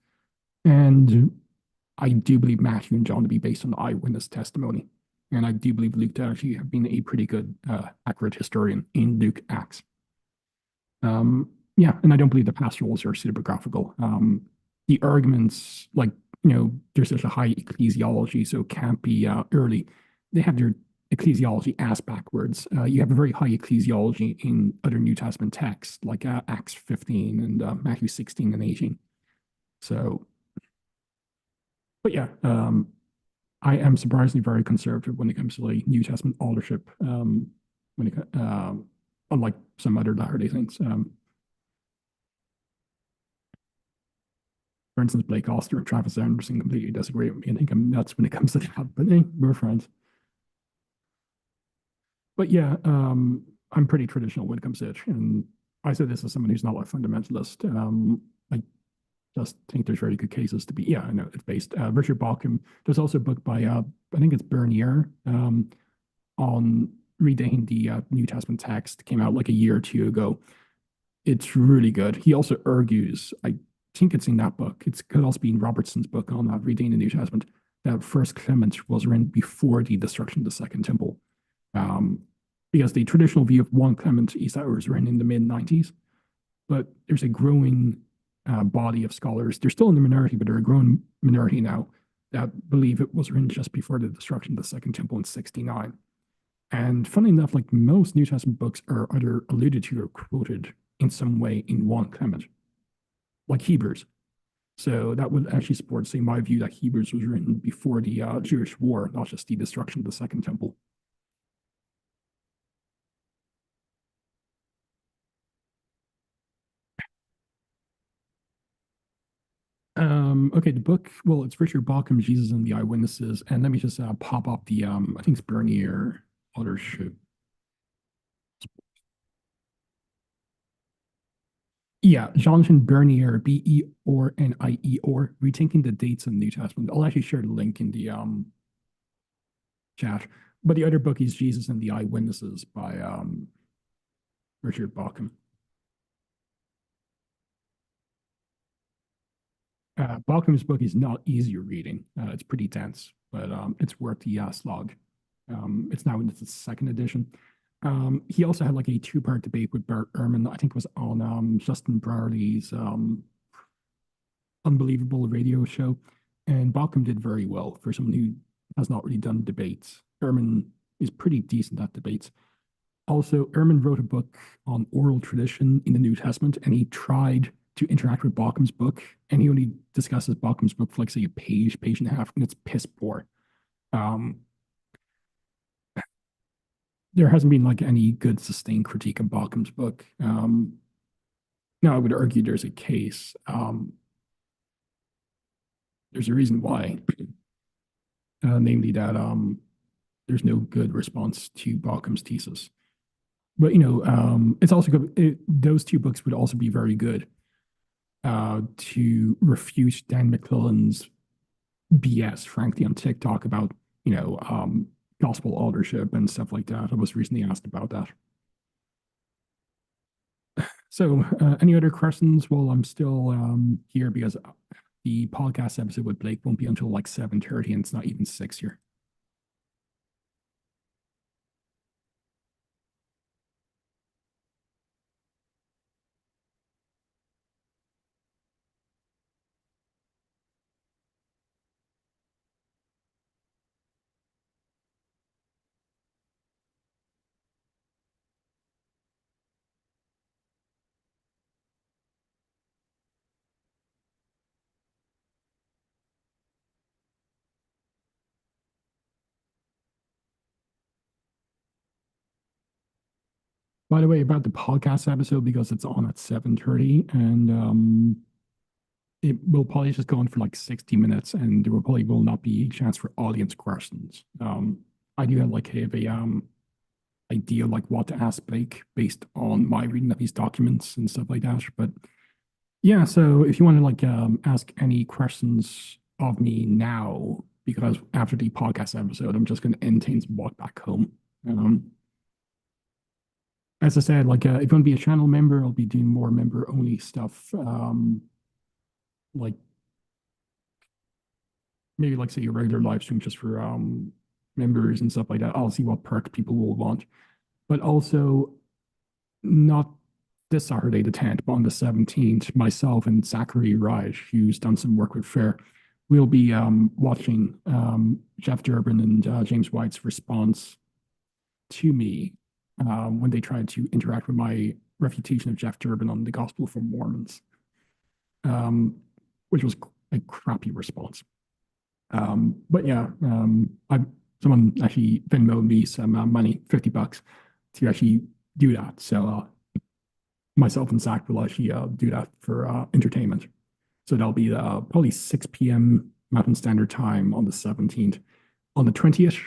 And I do believe Matthew and John to be based on eyewitness testimony. And I do believe Luke to actually have been a pretty good, accurate historian in Luke Acts. Yeah, and I don't believe the pastorals are pseudepigraphical. The arguments, like, there's such a high ecclesiology, so it can't be early. They have their ecclesiology ass backwards. You have a very high ecclesiology in other New Testament texts, like Acts 15 and Matthew 16 and 18. So, but yeah, I am surprisingly very conservative when it comes to like New Testament authorship. Unlike some other Latter-day Saints. For instance, Blake Ostler and Travis Anderson completely disagree with me and think I'm nuts when it comes to that. But hey, we're friends. But yeah, I'm pretty traditional when it comes to it. And I say this as someone who's not a fundamentalist. I just think there's very good cases to be, yeah, I know it's based. Richard Bauckham, there's also a book by, I think it's Bernier, on redating the New Testament text, came out like a year or two ago. It's really good. He also argues, I think it's in that book, it could also be in Robertson's book on reading the New Testament, that First Clement was written before the destruction of the Second Temple. Because the traditional view of 1 Clement is that it was written in the mid-90s, but there's a growing body of scholars. They're still in the minority, but they're a growing minority now that believe it was written just before the destruction of the Second Temple in 69. And funny enough, like most New Testament books are either alluded to or quoted in some way in 1 Clement, like Hebrews. So that would actually support, say, my view that Hebrews was written before the Jewish war, not just the destruction of the Second Temple. Okay, the book, well, it's Richard Bauckham, Jesus and the Eyewitnesses. And let me just pop up the, I think it's Bernier authorship. Yeah, Jonathan Bernier, Bernier, rethinking the dates in the New Testament. I'll actually share the link in the chat. But the other book is Jesus and the Eyewitnesses by Richard Bauckham. Bauckham's book is not easy reading. It's pretty dense, but it's worth the slog. It's now in its second edition. He also had like a two-part debate with Bart Ehrman, I think it was on Justin Brierley's Unbelievable radio show. And Bauckham did very well for someone who has not really done debates. Ehrman is pretty decent at debates. Also, Ehrman wrote a book on oral tradition in the New Testament, and he tried to interact with Bauckham's book, and he only discusses Bauckham's book for like, say, a page and a half, and it's piss poor. There hasn't been like any good sustained critique of Bauckham's book. Now, I would argue there's a case. There's a reason why, namely that there's no good response to Bauckham's thesis. But, it's also good. Those two books would also be very good to refute Dan McClellan's BS, frankly, on TikTok about, gospel authorship and stuff like that. I was recently asked about that. So, any other questions while I'm still here? Because the podcast episode with Blake won't be until like 7:30, and it's not even 6 here. By the way, about the podcast episode, because it's on at 7:30, and it will probably just go on for like 60 minutes, and there will not be a chance for audience questions. I do have like a idea like what to ask Blake based on my reading of these documents and stuff like that. But yeah, so if you want to like ask any questions of me now, because after the podcast episode, I'm just going to end things and walk back home. As I said, like if you want to be a channel member, I'll be doing more member only stuff. Like maybe like say a regular live stream just for members and stuff like that. I'll see what perks people will want. But also not this Saturday the 10th, but on the 17th, myself and Zachary Raj, who's done some work with Fair, we'll be watching Jeff Durbin and James White's response to me when they tried to interact with my refutation of Jeff Durbin on the Gospel for Mormons, which was a crappy response. But yeah, someone actually Venmoed me some money, $50, to actually do that. So myself and Zach will actually do that for entertainment. So that'll be probably 6 p.m. Mountain Standard Time on the 17th. On the 20th,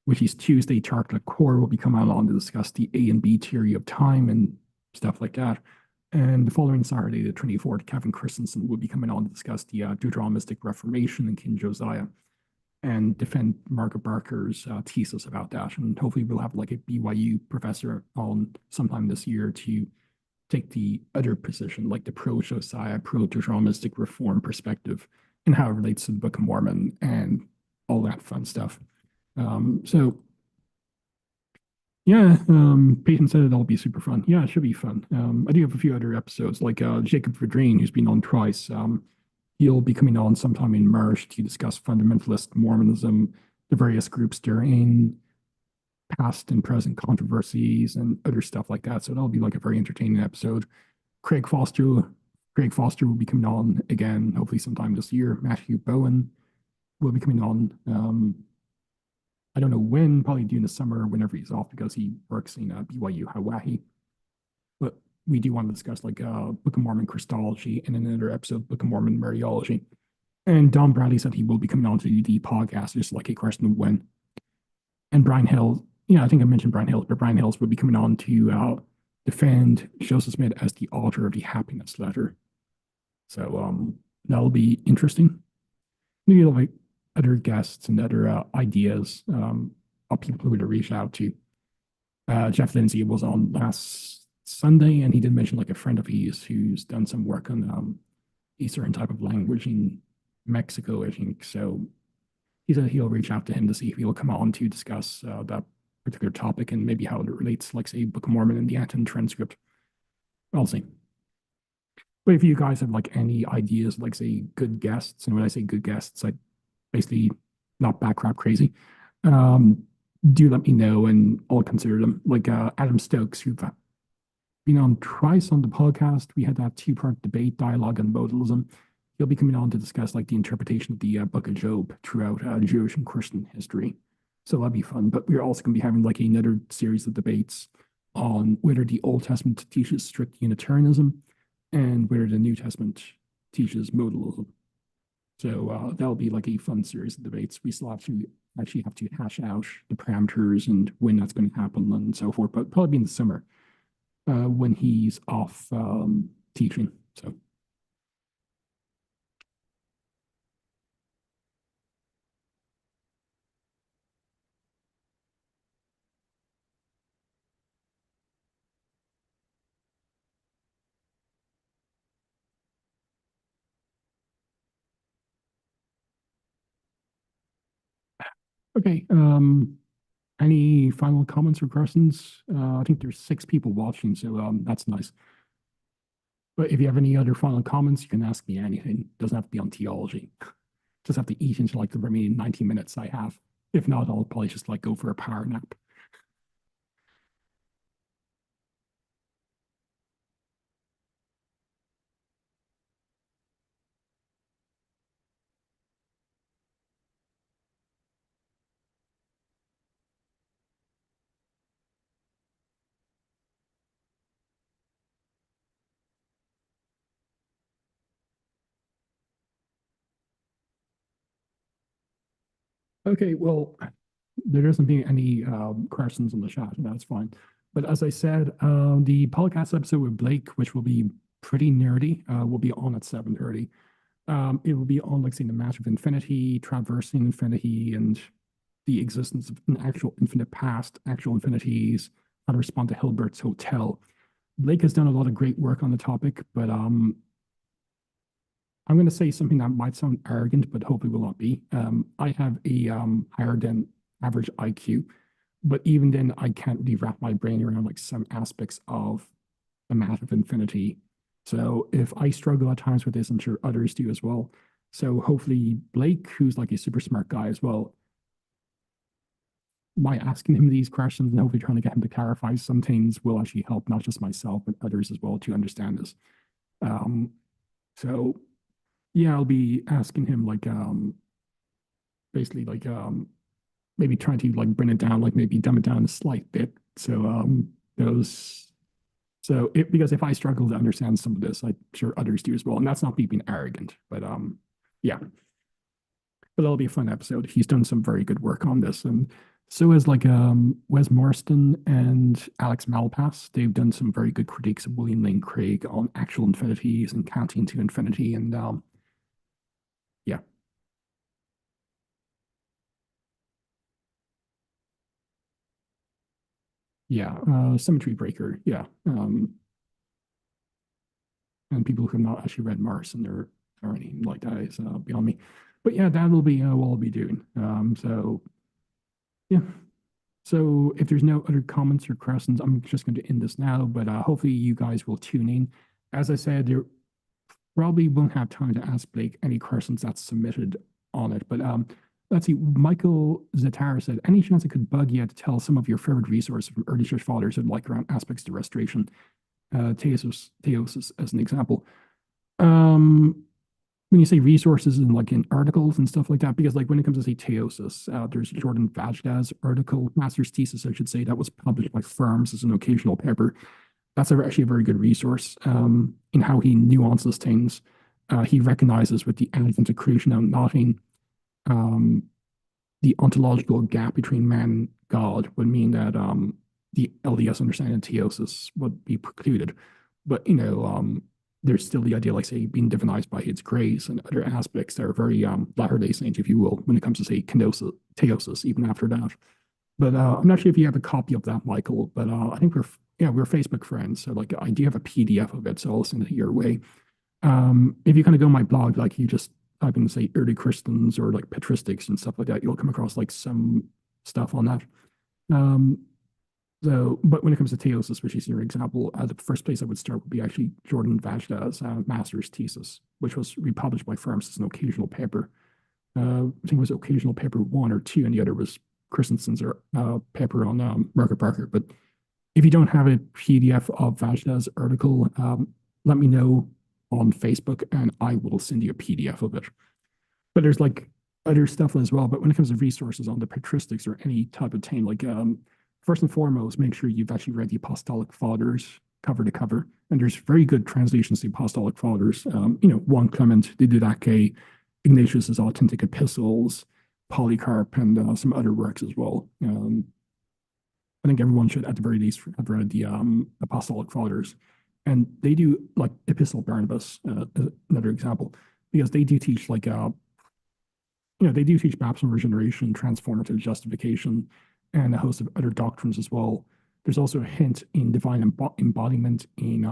which is Tuesday, Charcoal Core will be coming along to discuss the A and B theory of time and stuff like that. And the following Saturday, the 24th, Kevin Christensen will be coming on to discuss the Deuteronomistic Reformation and King Josiah and defend Margaret Barker's thesis about that. And hopefully we'll have like a BYU professor on sometime this year to take the other position, like the pro-Josiah, pro-Deuteronomistic reform perspective and how it relates to the Book of Mormon and all that fun stuff. So yeah, Peyton said it'll be super fun. Yeah, it should be fun. I do have a few other episodes, like Jacob Verdrain, who's been on twice. He'll be coming on sometime in March to discuss fundamentalist Mormonism, the various groups therein, past and present controversies, and other stuff like that. So that'll be like a very entertaining episode. Craig Foster will be coming on again, hopefully sometime this year. Matthew Bowen will be coming on. I don't know when, probably during the summer, whenever he's off, because he works in BYU Hawaii. But we do want to discuss like Book of Mormon Christology and another episode, Book of Mormon Mariology. And Don Bradley said he will be coming on to the podcast, just like a question of when. And Brian Hills, I think I mentioned Brian Hills, but Brian Hills will be coming on to defend Joseph Smith as the author of the Happiness Letter. So that'll be interesting. Maybe it'll be other guests and other ideas of people who to reach out to. Jeff Lindsay was on last Sunday, and he did mention like a friend of his who's done some work on a certain type of language in Mexico, I think. So he said he'll reach out to him to see if he'll come on to discuss that particular topic and maybe how it relates, like say, Book of Mormon and the Anton transcript. I'll see. But if you guys have like any ideas, like say good guests, and when I say good guests, I basically not background crazy, do let me know and I'll consider them. Like Adam Stokes, who've been on twice on the podcast. We had that two-part debate, dialogue, and modalism. He'll be coming on to discuss like the interpretation of the Book of Job throughout Jewish and Christian history. So that'll be fun. But we're also going to be having like another series of debates on whether the Old Testament teaches strict Unitarianism and whether the New Testament teaches modalism. So that'll be like a fun series of debates. We still have to actually have to hash out the parameters and when that's going to happen and so forth, but probably in the summer when he's off teaching. So. Okay. Any final comments or questions? I think there's 6 people watching, so that's nice. But if you have any other final comments, you can ask me anything. It doesn't have to be on theology. Just have to eat into like the remaining 90 minutes I have. If not, I'll probably just like go for a power nap. Okay, well, there doesn't be any questions in the chat, and that's fine. But as I said, the podcast episode with Blake, which will be pretty nerdy, will be on at 7:30. It will be on, like, say, the matter of infinity, traversing infinity, and the existence of an actual infinite past, actual infinities, how to respond to Hilbert's Hotel. Blake has done a lot of great work on the topic, but I'm going to say something that might sound arrogant, but hopefully will not be. I have a higher than average IQ, but even then, I can't really wrap my brain around like some aspects of the math of infinity. So if I struggle at times with this, I'm sure others do as well. So hopefully Blake, who's like a super smart guy as well, by asking him these questions and hopefully trying to get him to clarify some things will actually help not just myself, but others as well to understand this. Um, so yeah, I'll be asking him like basically like maybe trying to like bring it down, like maybe dumb it down a slight bit. So those because if I struggle to understand some of this, I'm sure others do as well. And that's not me being arrogant, but yeah. But that'll be a fun episode. He's done some very good work on this. And so has like Wes Marston and Alex Malpass. They've done some very good critiques of William Lane Craig on actual infinities and counting to infinity. And yeah. Yeah, Symmetry Breaker, yeah. And people who have not actually read Mars and they're or anything like that is beyond me. But yeah, that will be what I'll be doing. So yeah. So if there's no other comments or questions, I'm just going to end this now. But hopefully you guys will tune in. As I said, there probably won't have time to ask Blake any questions that's submitted on it. But let's see. Michael Zatara said, any chance it could bug you to tell some of your favorite resources from early church fathers and like around aspects to restoration, theosis as an example. When you say resources and like in articles and stuff like that, because like when it comes to say theosis, there's Jordan Vajda's article, master's thesis, I should say, that was published by Firms as an occasional paper. That's actually a very good resource in how he nuances things. He recognizes with the advent of creation and nothing, the ontological gap between man and God would mean that the LDS understanding of theosis would be precluded. But, there's still the idea, like, say, being divinized by its grace and other aspects that are very Latter-day Saints, if you will, when it comes to, say, kenosis, theosis, even after that. But I'm not sure if you have a copy of that, Michael, but I think we're Facebook friends. So, like, I do have a PDF of it, so I'll send it your way. If you kind of go on my blog, like, you just type in, say, early Christians or, like, patristics and stuff like that, you'll come across, like, some stuff on that. But when it comes to theosis, which is your example, the first place I would start would be actually Jordan Vajda's master's thesis, which was republished by Firms as an occasional paper. I think it was occasional paper 1 or 2, and the other was Christensen's paper on Margaret Barker. But if you don't have a PDF of Vajda's article, let me know on Facebook, and I will send you a PDF of it. But there's like other stuff as well. But when it comes to resources on the patristics or any type of thing, like first and foremost, make sure you've actually read the Apostolic Fathers cover to cover. And there's very good translations to the Apostolic Fathers. 1 Clement, Didache, Ignatius's Authentic Epistles, Polycarp, and some other works as well. I think everyone should, at the very least, have read the Apostolic Fathers. And they do, like, Epistle Barnabas, another example, because they do teach, like, they do teach baptism, regeneration, transformative justification, and a host of other doctrines as well. There's also a hint in divine embodiment in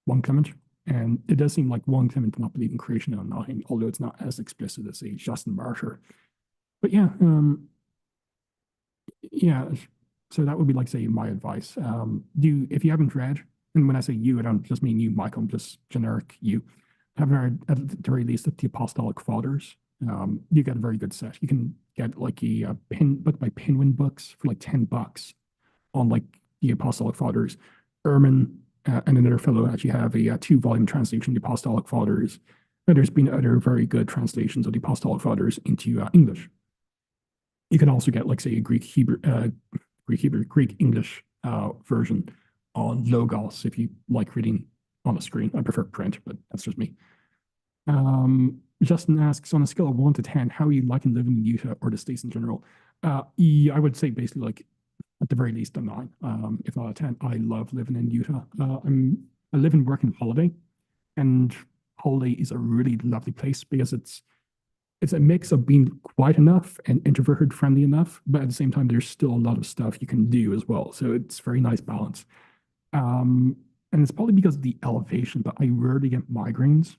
1 Clement, and it does seem like 1 Clement did not believe in creation and nothing, although it's not as explicit as a Justin Martyr. But yeah, so that would be, like, say, my advice. If you haven't read, and when I say you, I don't just mean you, Michael, I'm just generic you, have read at the very least the Apostolic Fathers. You get a very good set. You can get like a book by Penguin Books for like $10 on like the Apostolic Fathers. Ehrman and another fellow actually have a 2-volume translation of the Apostolic Fathers. And there's been other very good translations of the Apostolic Fathers into English. You can also get, like, say, a Greek English version on Logos if you like reading on a screen. I prefer print, but that's just me. Justin asks, on a scale of 1 to 10, how are you liking living in Utah or the States in general? I would say basically, like, at the very least a 9, if not a 10. I love living in Utah. I live and work in Holiday, and holiday is a really lovely place because it's a mix of being quiet enough and introverted friendly enough, but at the same time, there's still a lot of stuff you can do as well. So it's very nice balance. And it's probably because of the elevation, but I rarely get migraines.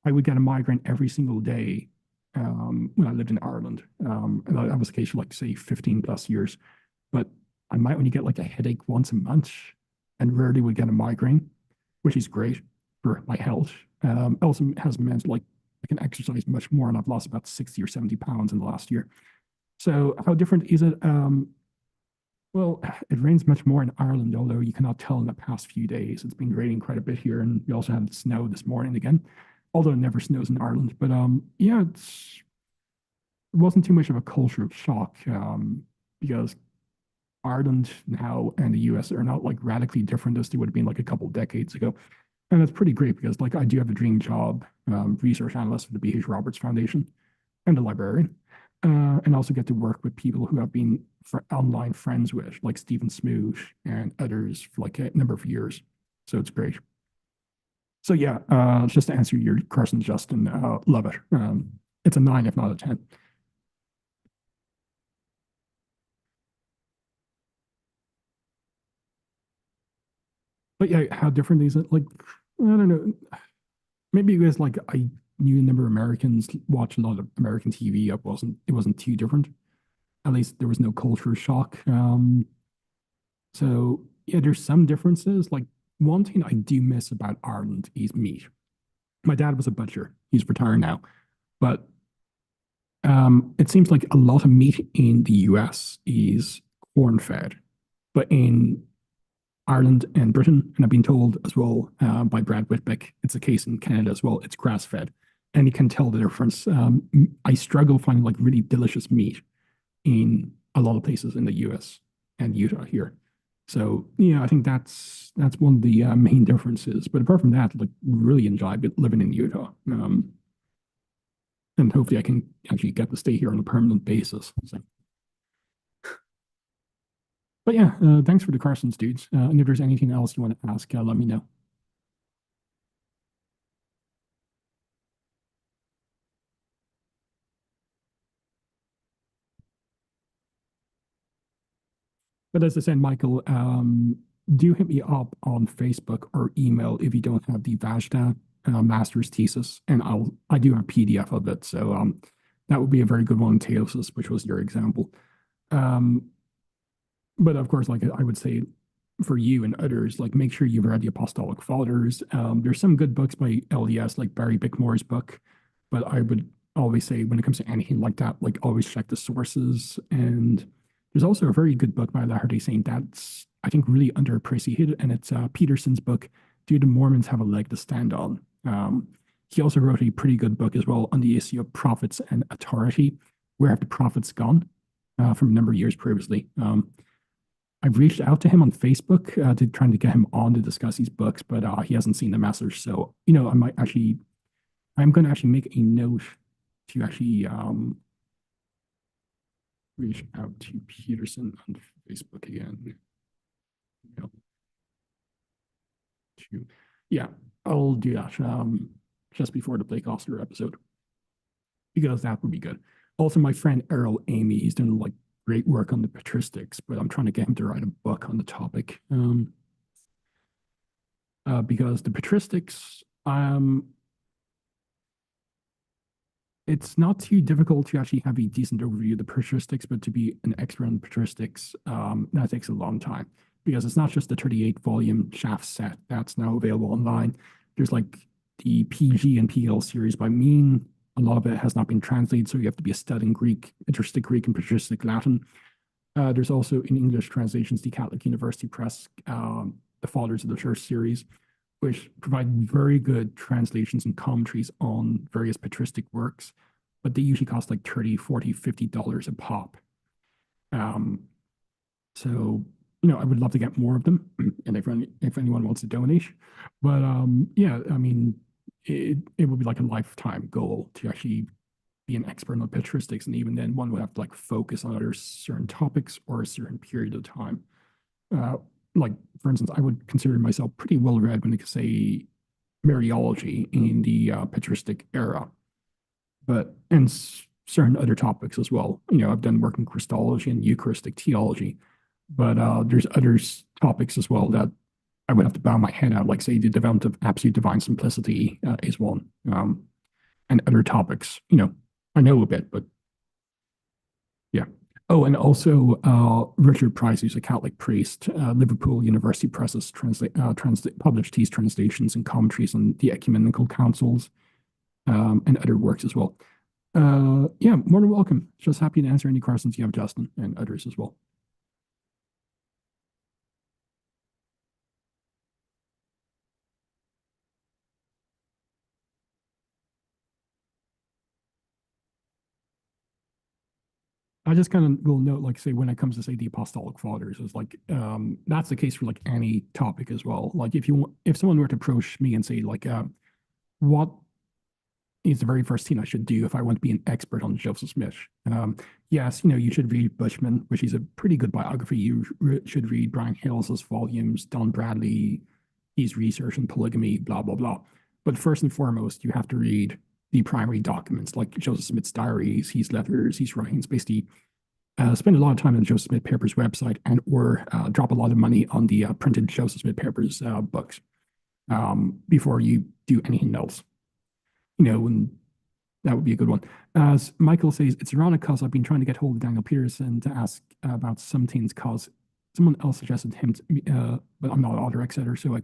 I would get a migraine every single day when I lived in Ireland. And that was the case for like, say, 15 plus years. But I might only get like a headache once a month and rarely would get a migraine, which is great for my health. Also has meant like I can exercise much more and I've lost about 60 or 70 pounds in the last year. So how different is it? Well, it rains much more in Ireland, although you cannot tell in the past few days. It's been raining quite a bit here, and we also had snow this morning again, although it never snows in Ireland. But yeah, it wasn't too much of a cultural shock because Ireland now and the US are not like radically different as they would have been like a couple of decades ago. And that's pretty great because like I do have a dream job, research analyst for the B.H. Roberts Foundation and a librarian. And also get to work with people who have been online friends with, like Stephen Smoosh and others for like a number of years. So it's great. So yeah, just to answer your question, Justin, love it. It's a 9, if not a 10. But yeah, how different is it? Like, I don't know. Maybe because like I knew a number of Americans watch a lot of American TV. It wasn't too different. At least there was no culture shock. So yeah, there's some differences. Like one thing I do miss about Ireland is meat. My dad was a butcher. He's retired now, but it seems like a lot of meat in the US is corn fed, but in Ireland and Britain, and I've been told as well by Brad Whitbeck, it's the case in Canada as well. It's grass fed, and you can tell the difference. I struggle finding like really delicious meat in a lot of places in the US and Utah here. So yeah, I think that's one of the main differences. But apart from that, like really enjoy living in Utah, and hopefully I can actually get to stay here on a permanent basis. So. But yeah, thanks for the questions, dudes. And if there's anything else you want to ask, let me know. But as I said, Michael, do hit me up on Facebook or email if you don't have the Vajda master's thesis, and I do have a PDF of it, so that would be a very good one. Theosis, which was your example. Um, but of course, like I would say, for you and others, like make sure you've read the Apostolic Fathers. There's some good books by LDS, like Barry Bickmore's book, but I would always say when it comes to anything like that, like always check the sources. And there's also a very good book by Latter-day Saint that's I think really underappreciated, and it's Peterson's book, "Do the Mormons Have a Leg to Stand On?" He also wrote a pretty good book as well on the issue of prophets and authority. Where have the prophets gone? From a number of years previously. I've reached out to him on Facebook to trying to get him on to discuss these books, but he hasn't seen the message. So, I'm going to actually make a note to actually reach out to Peterson on Facebook again. You know, yeah, I'll do that just before the Blake Ostler episode because that would be good. Also, my friend Errol Amy, he's doing like great work on the patristics, but I'm trying to get him to write a book on the topic because the patristics, it's not too difficult to actually have a decent overview of the patristics, but to be an expert on the patristics, that takes a long time because it's not just the 38 volume shaft set that's now available online. There's like the PG and PL series by Mean. A lot of it has not been translated, so you have to be a stud in Greek, patristic Greek, and patristic Latin. There's also in English translations, the Catholic University Press, the Fathers of the Church series, which provide very good translations and commentaries on various patristic works, but they usually cost like $30, $40, $50 a pop. So, I would love to get more of them, and if anyone wants to donate. But yeah, I mean, it would be like a lifetime goal to actually be an expert on patristics, and even then, one would have to like focus on other certain topics or a certain period of time. Like, for instance, I would consider myself pretty well read when it could say Mariology in the patristic era, but and certain other topics as well. I've done work in Christology and Eucharistic theology, but there's other topics as well that I would have to bow my head out, like say the development of absolute divine simplicity is one, and other topics. I know a bit, but yeah. Oh, and also Richard Price, who's a Catholic priest, Liverpool University Presses published his translations and commentaries on the ecumenical councils and other works as well. Yeah, more than welcome. Just happy to answer any questions you have, Justin, and others as well. I just kind of will note, like, say, when it comes to say the apostolic fathers, is like that's the case for like any topic as well. Like, if someone were to approach me and say, like, what is the very first thing I should do if I want to be an expert on Joseph Smith? Yes, you should read Bushman, which is a pretty good biography. You should read Brian Hill's volumes, Don Bradley, his research on polygamy, blah blah blah. But first and foremost, you have to read the primary documents, like Joseph Smith's diaries, his letters, his writings. Basically, spend a lot of time on the Joseph Smith Papers website, or drop a lot of money on the printed Joseph Smith Papers books before you do anything else. And that would be a good one. As Michael says, it's ironic because I've been trying to get hold of Daniel Peterson to ask about some things because someone else suggested him, but I'm not an author, etc. So I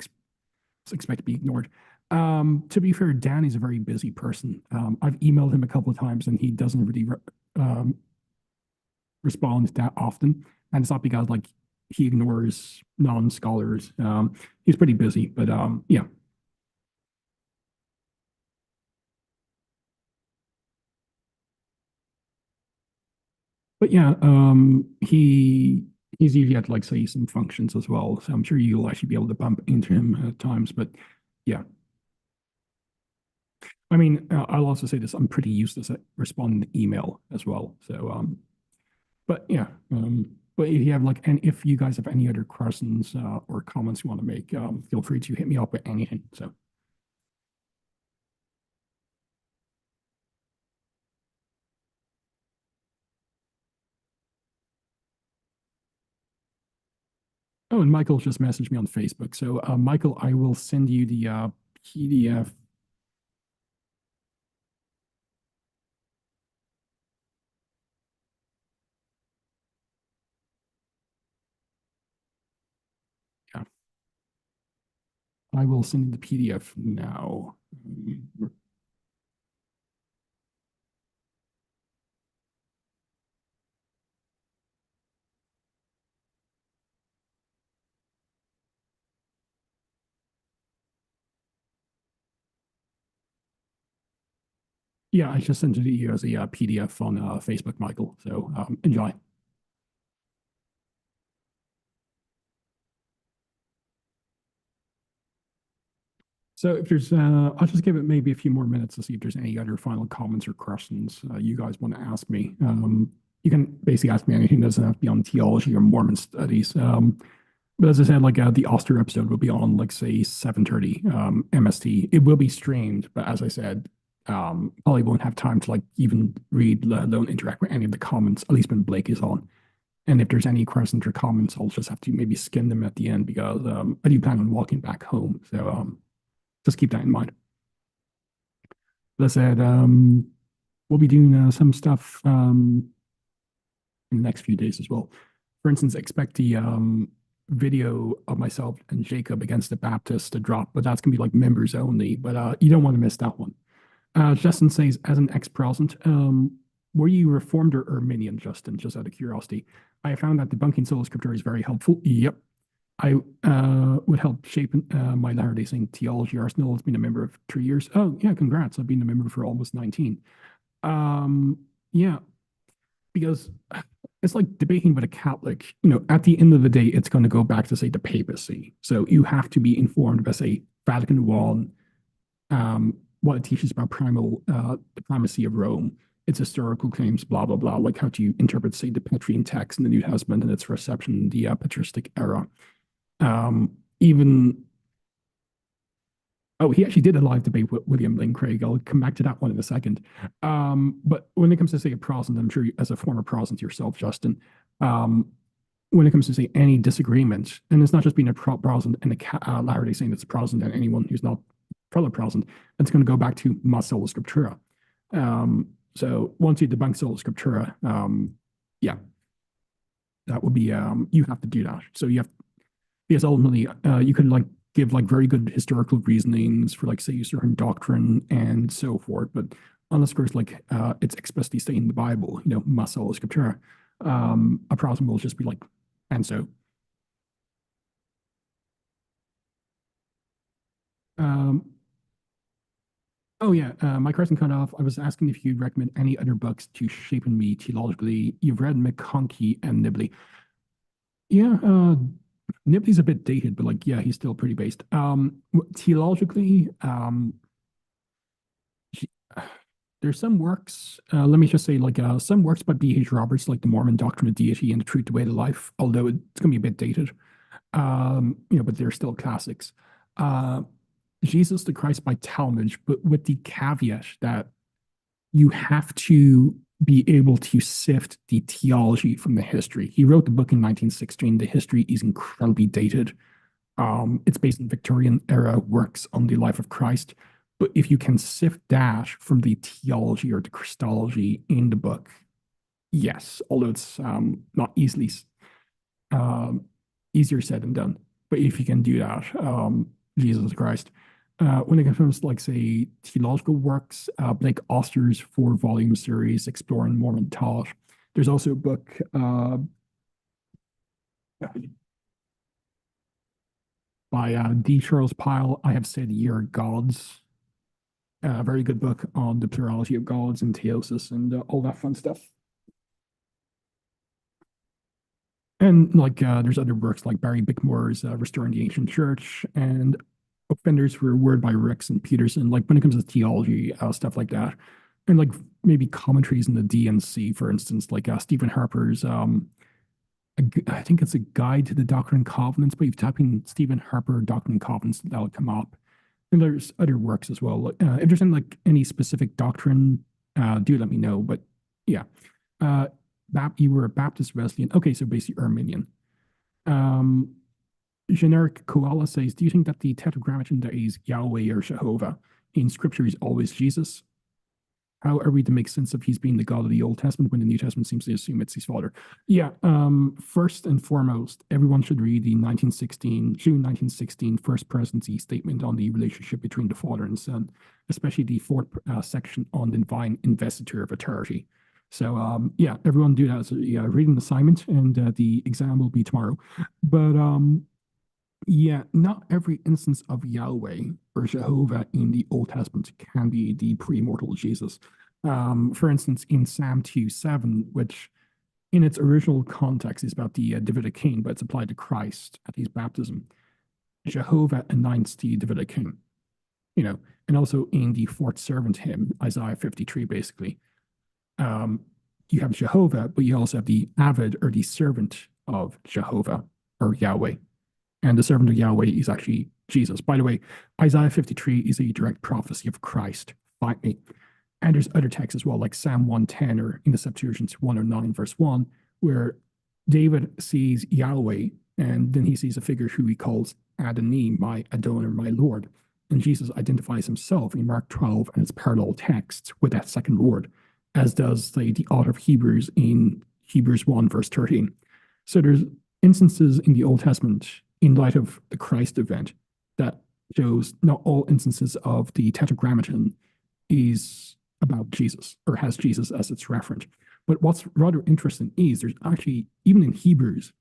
expect to be ignored. To be fair, Dan is a very busy person. I've emailed him a couple of times and he doesn't really respond that often. And it's not because like he ignores non-scholars. He's pretty busy, but yeah. But yeah, he's usually at like say some functions as well. So I'm sure you'll actually be able to bump into him at times. But yeah, I mean, I'll also say this: I'm pretty useless at responding to email as well. So but yeah, but if you have like, and if you guys have any other questions or comments you want to make, feel free to hit me up with anything. So. Oh, and Michael just messaged me on Facebook. So, Michael, I will send you the PDF. Yeah, I will send you the PDF now. Yeah, I just sent it to you as a PDF on Facebook, Michael. So enjoy. So if there's, I'll just give it maybe a few more minutes to see if there's any other final comments or questions you guys want to ask me. You can basically ask me anything. It doesn't have to be on theology or Mormon studies. But as I said, like the Ostler episode will be on like say 7:30 MST. It will be streamed, but as I said, probably won't have time to like even read, let alone interact with any of the comments, at least when Blake is on. And if there's any questions or comments, I'll just have to maybe skim them at the end because I do plan on walking back home. So just keep that in mind. As I said, we'll be doing some stuff in the next few days as well. For instance, expect the video of myself and Jacob against the Baptists to drop, but that's going to be like members only. But you don't want to miss that one. Justin says, as an ex-Protestant, were you Reformed or Arminian, Justin? Just out of curiosity. I found that debunking sola scriptura is very helpful. Yep. I would help shape my Latter-day Saint theology arsenal. It's been a member of 3 years. Oh, yeah, congrats. I've been a member for almost 19. Yeah, because it's like debating with a Catholic. At the end of the day, it's going to go back to, say, the papacy. So you have to be informed by, say, Vatican I, what it teaches about the primacy of Rome, its historical claims, blah, blah, blah, like how to interpret, say, the Petrine text in the New Testament and its reception in the patristic era. Even Oh, he actually did a live debate with William Lane Craig. I'll come back to that one in a second. But when it comes to say a Protestant, I'm sure as a former Protestant yourself, Justin, um, when it comes to say any disagreement, and it's not just being a Protestant and a Latter-day Saint, it's a Protestant and anyone who's not fellow Protestant, it's going to go back to ma sola scriptura. So once you debunk sola scriptura, yeah, that would be you have to do that. So you have because ultimately you can like give like very good historical reasonings for like say a certain doctrine and so forth, but unless of course like it's explicitly stated in the Bible, you know, ma sola scriptura, a Protestant will just be like, and so. Um, oh yeah, my question cut off. I was asking if you'd recommend any other books to shape me theologically. You've read McConkie and Nibley. Yeah, Nibley's a bit dated, but like yeah, he's still pretty based. Theologically, he- there's some works. Let me just say like some works by B.H. Roberts, like the Mormon Doctrine of Deity and the Truth, the Way to Life. Although it's gonna be a bit dated, you know, but they're still classics. Uh, Jesus the Christ by Talmage, but with the caveat that you have to be able to sift the theology from the history. He wrote the book in 1916. The history is incredibly dated. It's based on Victorian era works on the life of Christ. But if you can sift that from the theology or the Christology in the book, yes, although it's not um, easier said than done. But if you can do that, Jesus Christ. When it comes to, like, say, theological works, Blake Ostler's 4-volume series exploring Mormon thought. There's also a book by D. Charles Pyle, I Have Said Ye Are Gods. A very good book on the plurality of gods and theosis and all that fun stuff. And like there's other works like Barry Bickmore's Restoring the Ancient Church and Offenders for Word by Ricks and Peterson, like when it comes to theology, stuff like that. And like maybe commentaries in the DNC, for instance, like Stephen Harper's, I think it's a guide to the Doctrine and Covenants, but if you type in Stephen Harper Doctrine and Covenants, that'll come up. And there's other works as well. If there's any, like any specific doctrine, do let me know. But yeah, uh, you were a Baptist Wesleyan. Okay, so basically Arminian. Um, Generic Koala says, do you think that the tetragrammaton that is Yahweh or Jehovah in Scripture is always Jesus? How are we to make sense of he's being the God of the Old Testament when the New Testament seems to assume it's his father? Yeah, first and foremost, everyone should read the June 1916 First Presidency statement on the relationship between the Father and Son, especially the fourth section on the divine investiture of authority. So yeah, everyone do that as a reading assignment, and the exam will be tomorrow. But yeah, not every instance of Yahweh or Jehovah in the Old Testament can be the pre-mortal Jesus. For instance, in Psalm 2:7, which in its original context is about the Davidic king, but it's applied to Christ at his baptism. Jehovah anoints the Davidic king, you know, and also in the fourth servant hymn, Isaiah 53, basically. Um, you have Jehovah, but you also have the Avid or the servant of Jehovah or Yahweh. And the servant of Yahweh is actually Jesus. By the way, Isaiah 53 is a direct prophecy of Christ. Fight me. And there's other texts as well, like Psalm 110 or in the Septuagint 109, verse 1, where David sees Yahweh and then he sees a figure who he calls Adonai, my Adon or my Lord. And Jesus identifies himself in Mark 12 and its parallel texts with that second Lord, as does say, the author of Hebrews in Hebrews 1, verse 13. So there's instances in the Old Testament in light of the Christ event that shows not all instances of the tetragrammaton is about Jesus or has Jesus as its referent. But what's rather interesting is there's actually, even in Hebrews,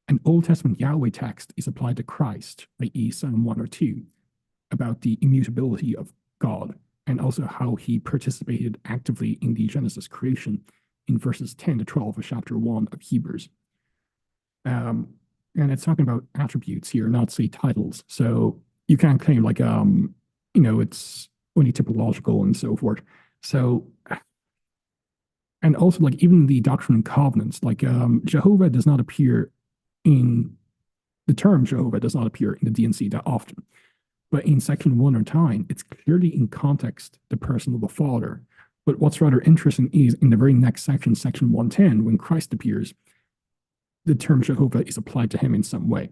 an Old Testament Yahweh text is applied to Christ, i.e. Psalm 1 or 2, about the immutability of God and also how he participated actively in the Genesis creation in verses 10 to 12 of chapter 1 of Hebrews. And it's talking about attributes here, not say titles. So you can't claim like you know, it's only typological and so forth. So and also like even the Doctrine and Covenants, like Jehovah does not appear in the term Jehovah does not appear in the DNC that often. But in section 109, it's clearly in context the person of the Father. But what's rather interesting is in the very next section, section 110, when Christ appears, the term Jehovah is applied to him in some way.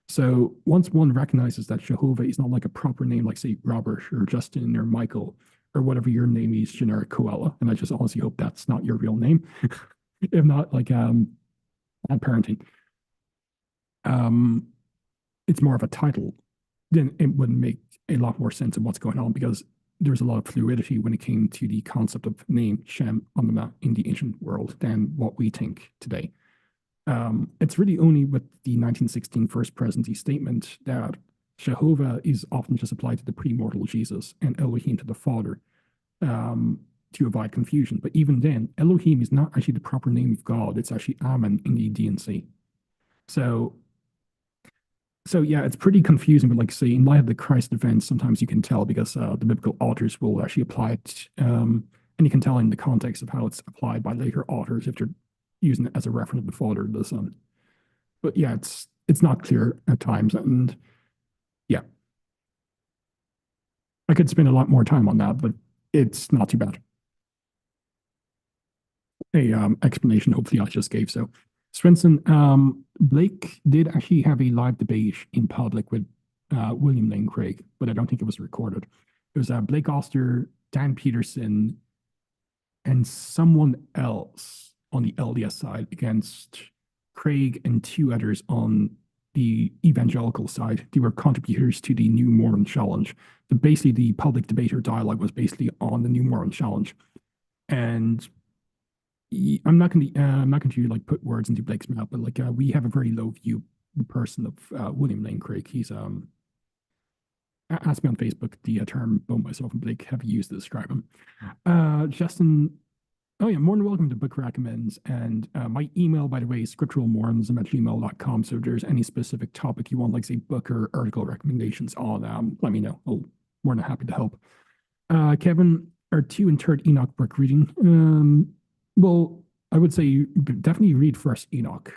So once one recognizes that Jehovah is not like a proper name, like say Robert or Justin or Michael or whatever your name is, generic koala, and I just honestly hope that's not your real name. If not, like bad parenting. It's more of a title, then it would make a lot more sense of what's going on, because there's a lot of fluidity when it came to the concept of name Shem on the map in the ancient world than what we think today. It's really only with the 1916 First Presidency statement that Jehovah is often just applied to the premortal Jesus and Elohim to the Father, to avoid confusion. But even then, Elohim is not actually the proper name of God. It's actually Amen in the D&C. So yeah, it's pretty confusing, but like say, in light of the Christ events, sometimes you can tell because the biblical authors will actually apply it, and you can tell in the context of how it's applied by later authors if they're using it as a reference to the Father or the Son. But yeah, it's not clear at times, and yeah, I could spend a lot more time on that, but it's not too bad. A explanation, hopefully, I just gave. So, Swenson, Blake did actually have a live debate in public with William Lane Craig, but I don't think it was recorded. It was Blake Ostler, Dan Peterson, and someone else on the LDS side against Craig and two others on the evangelical side. They were contributors to the New Mormon Challenge. Basically, the public debate or dialogue was basically on the New Mormon Challenge. And I'm not going to like put words into Blake's mouth, but like we have a very low view the person of William Lane Craig. He's asked me on Facebook the term both myself and Blake have used to describe him. Justin, oh yeah, more than welcome to book recommends. And my email, by the way, is scripturalmormonism@gmail.com. So if there's any specific topic you want, like say book or article recommendations on, let me know. I'll more than happy to help. Kevin, are 2 and 3rd Enoch book reading? Well, I would say you definitely read first Enoch.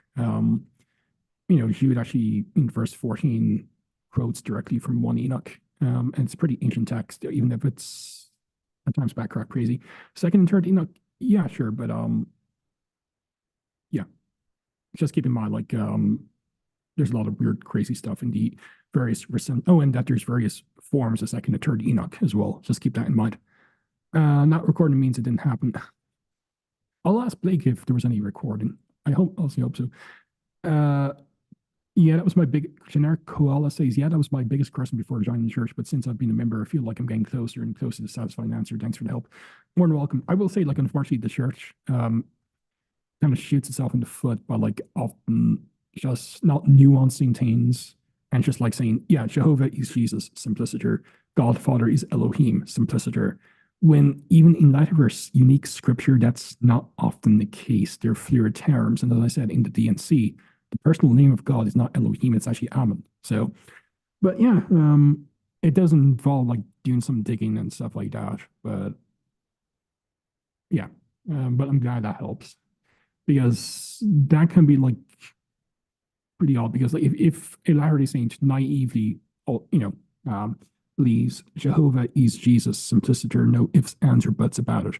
Jude actually in verse 14 quotes directly from 1 Enoch. And it's a pretty ancient text, even if it's at times backtrack crazy. 2nd and 3rd Enoch, yeah, sure, but yeah. Just keep in mind, like there's a lot of weird, crazy stuff in the various and that there's various forms of 2nd and 3rd Enoch as well. Just keep that in mind. Not recording means it didn't happen. I'll ask Blake if there was any recording. I also hope so. Yeah, that was my big generic koala says, yeah, that was my biggest question before joining the church. But since I've been a member, I feel like I'm getting closer and closer to satisfying an answer. Thanks for the help. More than welcome. I will say, like, unfortunately, the church kind of shoots itself in the foot by like often just not nuancing things and just like saying, yeah, Jehovah is Jesus, simpliciter. God Father is Elohim, simpliciter. When even in light of our unique scripture, that's not often the case. They're fluid terms. And as I said, in the D&C, the personal name of God is not Elohim, it's actually Amen. So, but yeah, it does involve like doing some digging and stuff like that. But yeah, but I'm glad that helps, because that can be like pretty odd, because like if a Latter-day Saint naively, believes Jehovah is Jesus, simpliciter, no ifs, ands, or buts about it,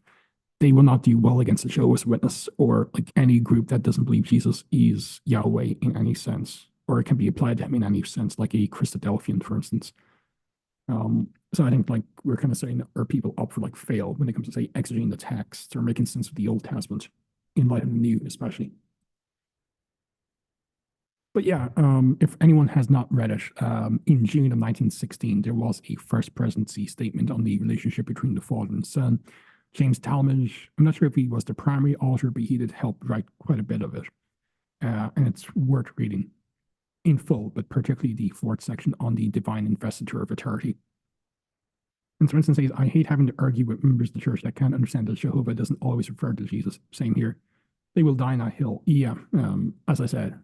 they will not do well against the Jehovah's Witness or like any group that doesn't believe Jesus is Yahweh in any sense, or it can be applied to him in any sense, like a Christadelphian, for instance. So I think like we're kind of setting our people up for like fail when it comes to say exegeting the text or making sense of the Old Testament in light of the New, especially. But yeah, if anyone has not read it, in June of 1916, there was a First Presidency statement on the relationship between the Father and Son. James Talmage, I'm not sure if he was the primary author, but he did help write quite a bit of it. And it's worth reading in full, but particularly the 4th section on the divine investiture of authority. And for instance, says, I hate having to argue with members of the church that can't understand that Jehovah doesn't always refer to Jesus. Same here. They will die on a hill. Yeah, as I said,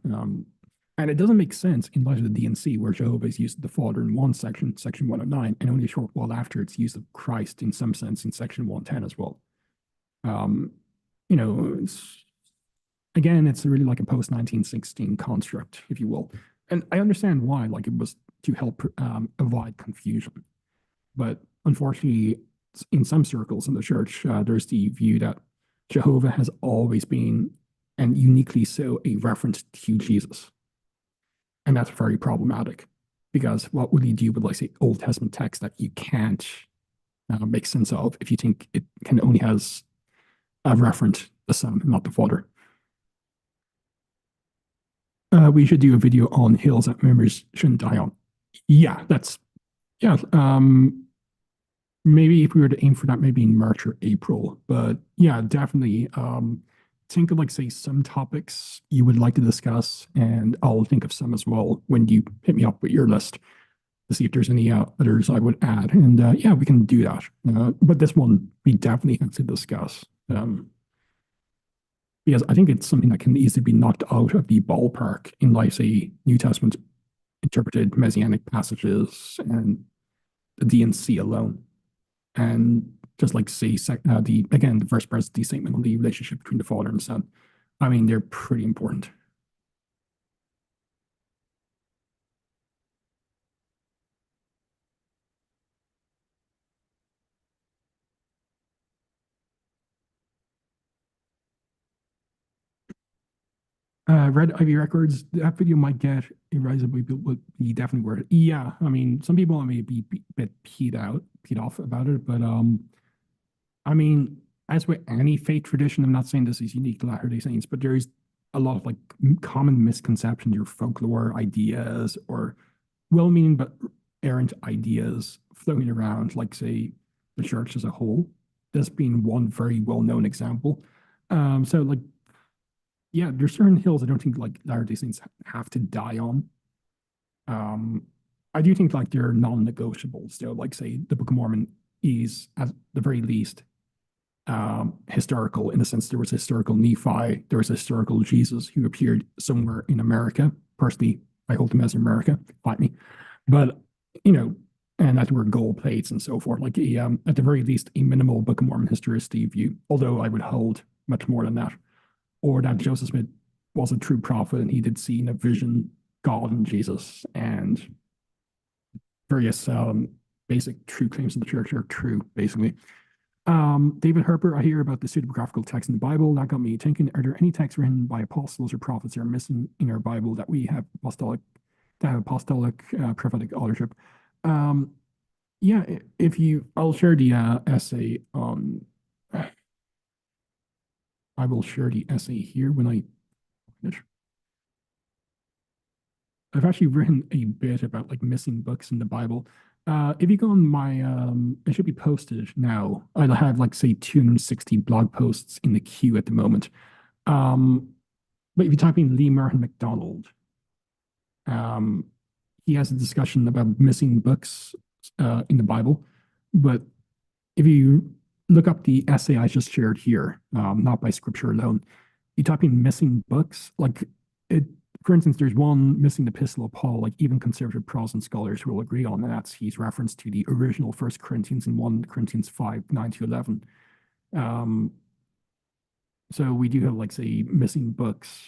and it doesn't make sense in light of the D&C, where Jehovah is used of the Father in one section, section 109, and only a short while after it's used of Christ in some sense in section 110 as well. Again, it's really like a post-1916 construct, if you will. And I understand why, like it was to help avoid confusion. But unfortunately, in some circles in the church, there's the view that Jehovah has always been, and uniquely so, a reference to Jesus. And that's very problematic because what will you do with, like, say, Old Testament text that you can't make sense of if you think it can only has a reference the Son, not the Father? We should do a video on hills that members shouldn't die on. Yeah, yeah. Maybe if we were to aim for that, maybe in March or April. But yeah, definitely. Think of, like, say, some topics you would like to discuss, and I'll think of some as well when you hit me up with your list to see if there's any others I would add. And yeah, we can do that. But this one we definitely have to discuss. Because I think it's something that can easily be knocked out of the ballpark in, like, say, New Testament interpreted messianic passages and the DNC alone. And just like, say, the first person statement on the relationship between the Father and the Son. I mean, they're pretty important. Red Ivy Records, that video might get irrevisibly, would be definitely worth it. Yeah, I mean, some people may be a bit peed off about it, but I mean, as with any faith tradition, I'm not saying this is unique to Latter-day Saints, but there is a lot of, like, common misconceptions or folklore ideas or well-meaning but errant ideas floating around, like, say, the church as a whole. This being one very well-known example. So, like, yeah, there's certain hills I don't think, like, Latter-day Saints have to die on. I do think, like, they're non-negotiable still. Like, say, the Book of Mormon is, at the very least, historical, in the sense there was historical Nephi, there was historical Jesus who appeared somewhere in America. Personally, I hold him as America, fight me. But, and that were gold plates and so forth. Like, at the very least, a minimal Book of Mormon historicity view, although I would hold much more than that. Or that Joseph Smith was a true prophet and he did see in a vision God and Jesus, and various basic true claims of the church are true, basically. David Harper, I hear about the pseudepigraphical text in the Bible. That got me thinking, are there any texts written by apostles or prophets that are missing in our Bible that we have apostolic prophetic authorship? Yeah, I'll share the essay on, I will share the essay here when I finish. I've actually written a bit about, like, missing books in the Bible. If you go on my, it should be posted now. I have, like, say, 260 blog posts in the queue at the moment. But if you type in Lee Martin McDonald, he has a discussion about missing books in the Bible. But if you look up the essay I just shared here, not by scripture alone, you type in missing books, like, it. For instance, there's one missing epistle of Paul, like, even conservative Protestant scholars will agree on, and that's his reference to the original 1 Corinthians in 1 Corinthians 5, 9 to 11. So we do have, like, say, missing books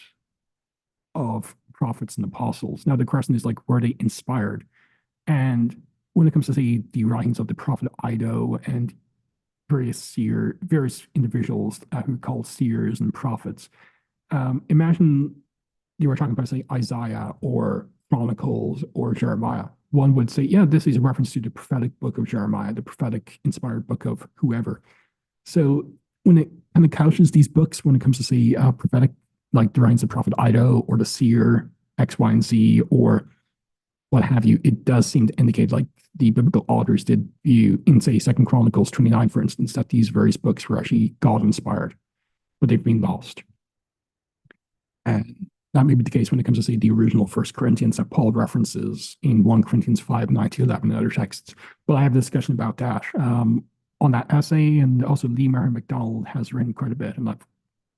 of prophets and apostles. Now, the question is, like, were they inspired? And when it comes to, say, the writings of the prophet Ido and various individuals who are called seers and prophets, imagine you were talking about, say, Isaiah or Chronicles or Jeremiah. One would say, yeah, this is a reference to the prophetic book of Jeremiah, the prophetic inspired book of whoever. So when it kind of couches these books, when it comes to, say, prophetic, like the writings of prophet Ido or the seer X, Y, and Z, or what have you, it does seem to indicate, like, the biblical authors did view in, say, 2 Chronicles 29, for instance, that these various books were actually God inspired, but they've been lost. And that may be the case when it comes to, say, the original 1 Corinthians that Paul references in 1 Corinthians 5, 9 to 11 and other texts. But I have a discussion about that on that essay, and also Lee Martin McDonald has written quite a bit, and I've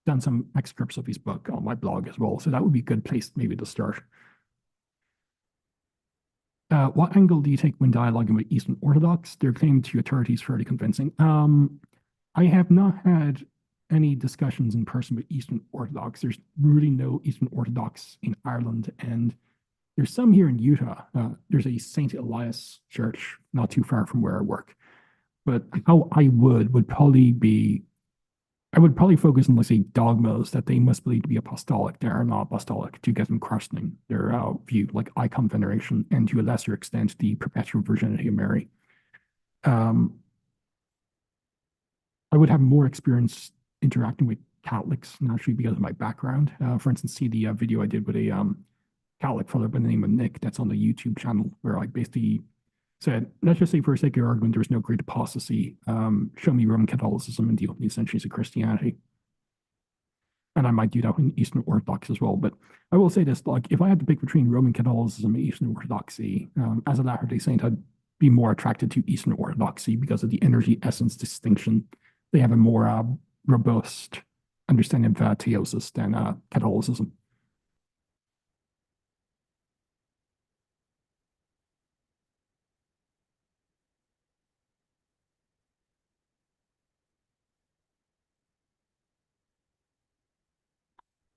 done some excerpts of his book on my blog as well. So that would be a good place maybe to start. What angle do you take when dialoguing with Eastern Orthodox? Their claim to authority is fairly convincing. I have not had any discussions in person with Eastern Orthodox. There's really no Eastern Orthodox in Ireland, and there's some here in Utah. There's a St. Elias church not too far from where I work. But how I would probably be, I would probably focus on, let's say, dogmas that they must believe to be apostolic. They are not apostolic to get them questioning their view, like icon veneration, and to a lesser extent, the perpetual virginity of Mary. Um, I would have more experience interacting with Catholics naturally because of my background. For instance, see the video I did with a Catholic fellow by the name of Nick that's on the YouTube channel, where I basically said, let's just say for sake of argument, there's no great apostasy. Show me Roman Catholicism and the opening centuries of Christianity. And I might do that in Eastern Orthodox as well. But I will say this, like, if I had to pick between Roman Catholicism and Eastern Orthodoxy, as a Latter-day Saint, I'd be more attracted to Eastern Orthodoxy because of the energy essence distinction. They have a more robust understanding of theosis than Catholicism.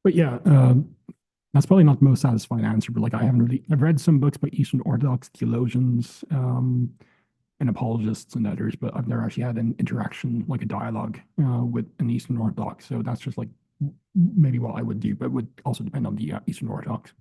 But yeah, that's probably not the most satisfying answer, but like I haven't really, I've read some books by Eastern Orthodox theologians and apologists and others, but I've never actually had an interaction, like a dialogue with an Eastern Orthodox. So that's just like maybe what I would do, but would also depend on the Eastern Orthodox.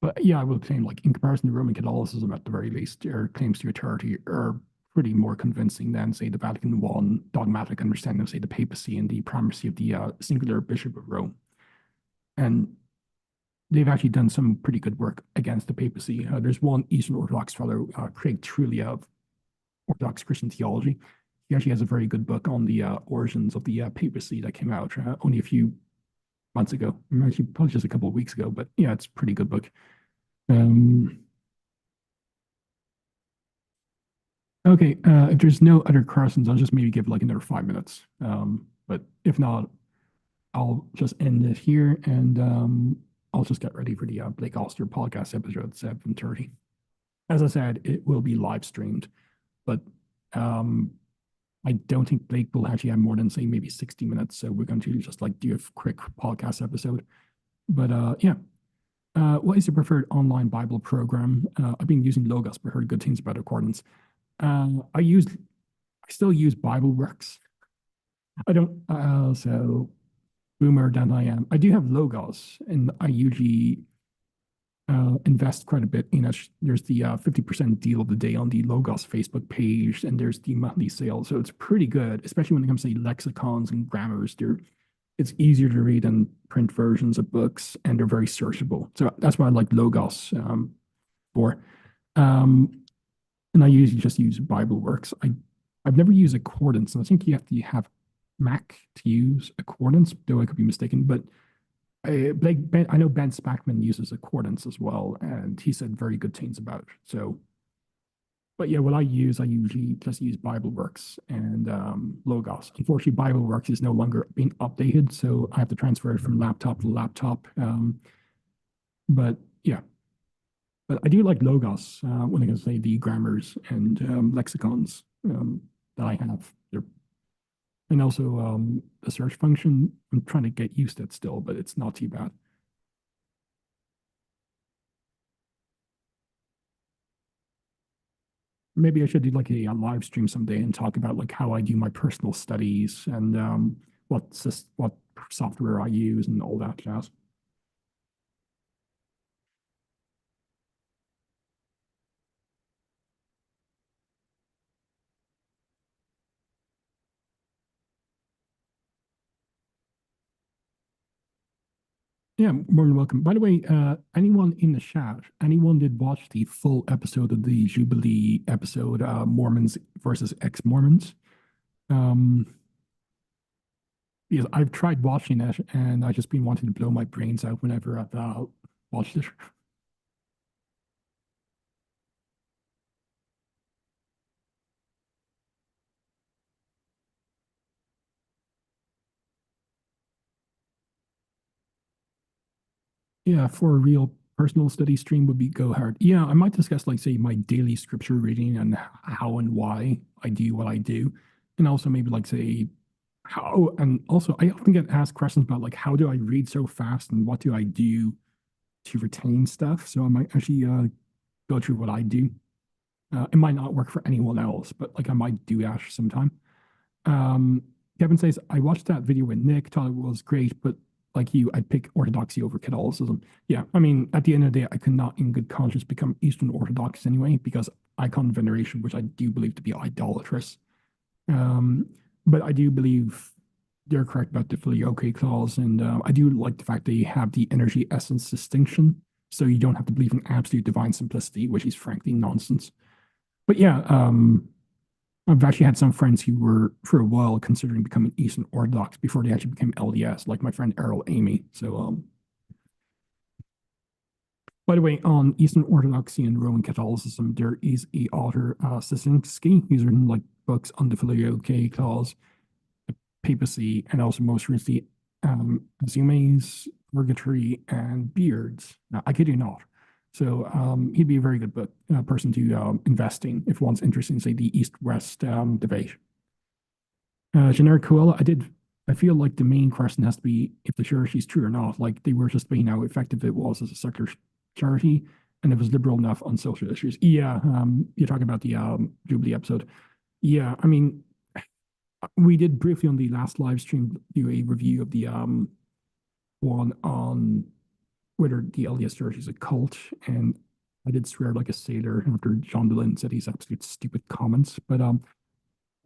But yeah, I would claim, like, in comparison to Roman Catholicism, at the very least, their claims to authority are pretty more convincing than, say, the Vatican I dogmatic understanding of, say, the papacy and the primacy of the singular Bishop of Rome. And they've actually done some pretty good work against the papacy. There's one Eastern Orthodox fellow, Craig Trulli of Orthodox Christian Theology. He actually has a very good book on the origins of the papacy that came out only a few months ago. Actually, probably just a couple of weeks ago, but yeah, it's a pretty good book. Um, okay, if there's no other questions, I'll just maybe give like another 5 minutes. But if not, I'll just end it here and I'll just get ready for the Blake Ostler podcast episode at 7:30. As I said, it will be live streamed, but um, I don't think Blake will actually have more than, say, maybe 60 minutes. So we're going to just like do a quick podcast episode. But yeah. What is your preferred online Bible program? I've been using Logos, but heard good things about Accordance. I still use BibleWorks. I don't, so boomer than I am. I do have Logos, and I usually invest quite a bit in it. There's the 50% deal of the day on the Logos Facebook page, and there's the monthly sale. So it's pretty good, especially when it comes to lexicons and grammars. It's easier to read than print versions of books, and they're very searchable. So that's why I like Logos for. And I usually just use BibleWorks. I've never used Accordance, and I think you have to have Mac to use Accordance, though I could be mistaken. But I know Ben Spackman uses Accordance as well, and he said very good things about it. So, but yeah, what I usually just use BibleWorks and Logos. Unfortunately, BibleWorks is no longer being updated, so I have to transfer it from laptop to laptop. But yeah, but I do like Logos when I can say the grammars and lexicons that I have. And also the search function, I'm trying to get used to it still, but it's not too bad. Maybe I should do like a live stream someday and talk about like how I do my personal studies and what software I use and all that jazz. Yeah, more than welcome. By the way, anyone in the chat, anyone did watch the full episode of the Jubilee episode, Mormons versus ex-Mormons? Because I've tried watching it and I've just been wanting to blow my brains out whenever I've watched it. Yeah, for a real personal study stream would be go hard. Yeah, I might discuss like say my daily scripture reading and how and why I do what I do. And also maybe like say how, and also I often get asked questions about like how do I read so fast and what do I do to retain stuff. So I might actually go through what I do. It might not work for anyone else, but like I might do that sometime. Um, Kevin says, I watched that video with Nick, thought it was great, but like you, I'd pick orthodoxy over Catholicism. Yeah, I mean, at the end of the day, I could not in good conscience become Eastern Orthodox anyway, because icon veneration, which I do believe to be idolatrous. Um, but I do believe they're correct about the filioque clause, and I do like the fact they have the energy essence distinction, so you don't have to believe in absolute divine simplicity, which is frankly nonsense. But yeah, I've actually had some friends who were for a while considering becoming Eastern Orthodox before they actually became LDS, like my friend Errol Amy. So, by the way, on Eastern Orthodoxy and Roman Catholicism, there is a author, Sisinsky. He's written like books on the filioque clause, the papacy, and also most recently, Azumes, Purgatory, and Beards. Now, I kid you not. So he'd be a very good book, person to invest in if one's interested in, say, the East-West debate. Generic Coella, I feel like the main question has to be if the charity is true or not. Like they were just being how effective it was as a secular charity and it was liberal enough on social issues. Yeah, you're talking about the Jubilee episode. Yeah, I mean, we did briefly on the last live stream do a review of the one on whether the LDS Church is a cult, and I did swear like a sailor after John Dehlin said these absolute stupid comments. But I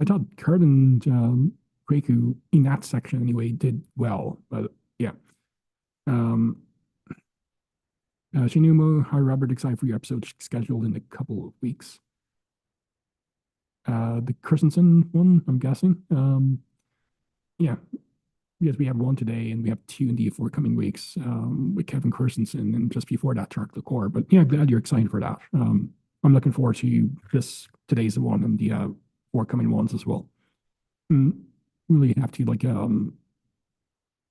thought Kurt and Greku in that section anyway did well. But yeah. Shinumo, hi Robert, excited for your episode scheduled in a couple of weeks. The Christensen one, I'm guessing. Yeah, because we have one today and we have two in the forthcoming weeks with Kevin Christensen and just before that, Turk the Core. But yeah, glad you're excited for that. I'm looking forward to today's one and the forthcoming ones as well. Really have to like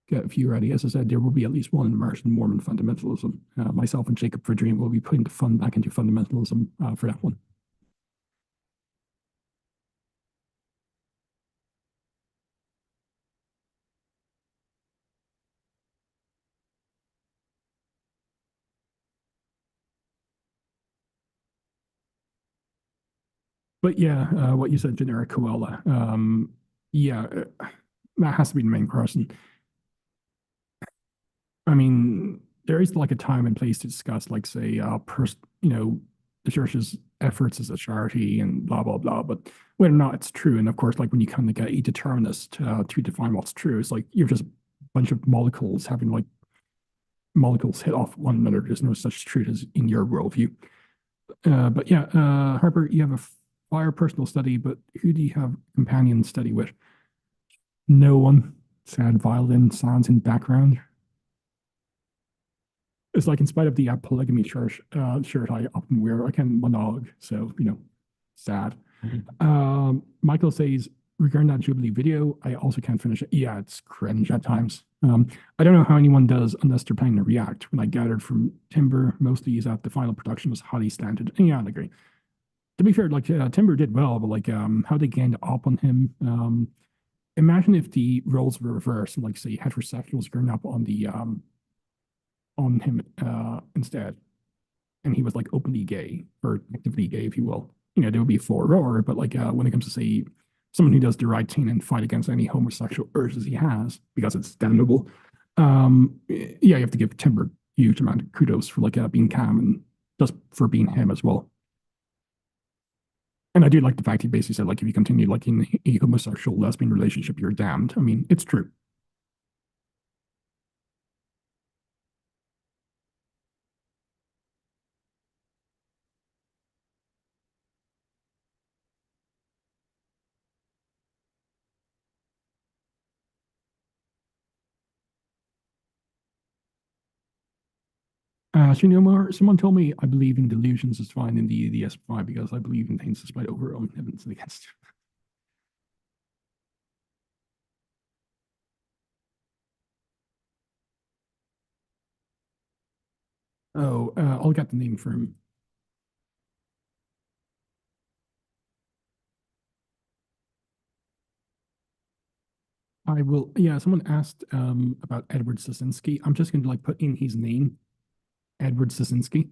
get a few ready. As I said, there will be at least one immersion in Mormon fundamentalism. Myself and Jacob Fridrian will be putting the fun back into fundamentalism for that one. But yeah, what you said, generic Coella. Yeah, that has to be the main person. I mean, there is like a time and place to discuss, like, say, the church's efforts as a charity and blah blah blah. But whether or not it's true, and of course, like when you kind of get a determinist to define what's true, it's like you're just a bunch of molecules having like molecules hit off one another. There's no such truth as in your worldview. But yeah, Harper, you have a fire personal study, but who do you have companion study with? No one. Sad violin sounds in background. It's like in spite of the polygamy shirt I often wear, I can monog. So, sad. Michael says, regarding that Jubilee video, I also can't finish it. Yeah, it's cringe at times. I don't know how anyone does unless they're planning to react. When I gathered from Timber, mostly is that the final production was highly standard. And yeah, I agree. To be fair, like Timber did well, but like how they gained up on him. Imagine if the roles were reversed and like say heterosexuals going up on the on him instead, and he was like openly gay or actively gay, if you will. There would be furore, but like when it comes to say someone who does the right thing and fight against any homosexual urges he has because it's damnable, yeah, you have to give Timber huge amount of kudos for like being calm and just for being him as well. And I do like the fact he basically said, like, if you continue like in a homosexual lesbian relationship, you're damned. I mean, it's true. Someone told me I believe in delusions is fine in the S5 because I believe in things despite overwhelming evidence against. Oh, I'll get the name for him. I will, yeah, someone asked about Edward Soszinski. I'm just going to like put in his name, Edward Soszinski.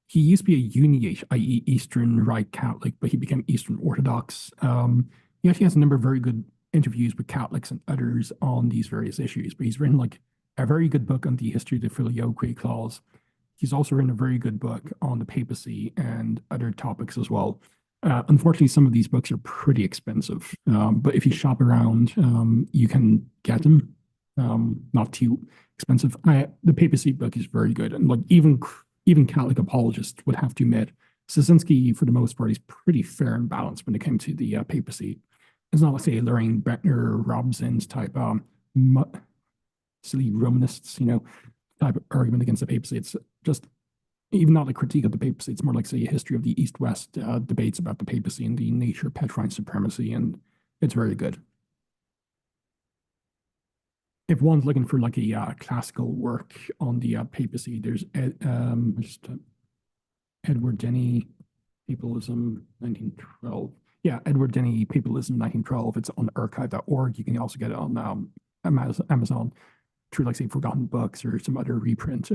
He used to be a Uniate, i.e. Eastern Rite Catholic, but he became Eastern Orthodox. He actually has a number of very good interviews with Catholics and others on these various issues, but he's written like a very good book on the history of the Filioque clause. He's also written a very good book on the papacy and other topics as well. Unfortunately, some of these books are pretty expensive, but if you shop around, you can get them. Not too expensive. The papacy book is very good, and like even Catholic apologists would have to admit, Soszinski, for the most part, is pretty fair and balanced when it came to the papacy. It's not like, say, Lorraine Bettner, Robson's type silly Romanists, type of argument against the papacy. It's just even not a critique of the papacy. It's more like, say, a history of the East-West debates about the papacy and the nature of Petrine supremacy, and it's very good. If one's looking for like a classical work on the papacy, there's Edward Denny, Papalism, 1912. Yeah, Edward Denny, Papalism, 1912. It's on archive.org. You can also get it on Amazon through, like, say, Forgotten Books or some other reprint.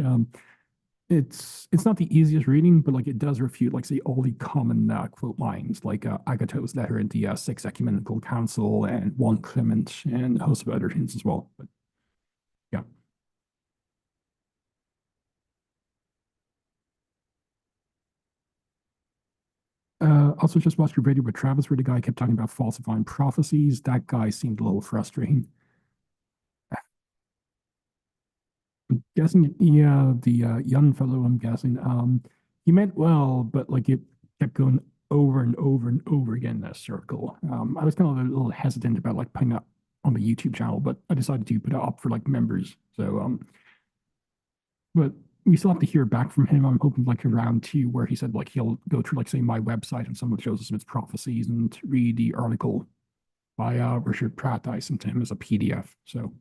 It's not the easiest reading, but like it does refute, like, say, all the common quote lines, like Agato's letter in the Sixth Ecumenical Council and 1 Clement and a host of other things as well. But yeah. Also just watched your video with Travis where the guy kept talking about falsifying prophecies. That guy seemed a little frustrating. I'm guessing, yeah, the young fellow, I'm guessing, he meant well, but like it kept going over and over and over again in that circle. I was kind of a little hesitant about like putting that on the YouTube channel, but I decided to put it up for like members. So, but we still have to hear back from him. I'm hoping like around 2, where he said like he'll go through, like, say, my website and some of Joseph Smith's prophecies and read the article by Richard Pratt I sent to him as a PDF. So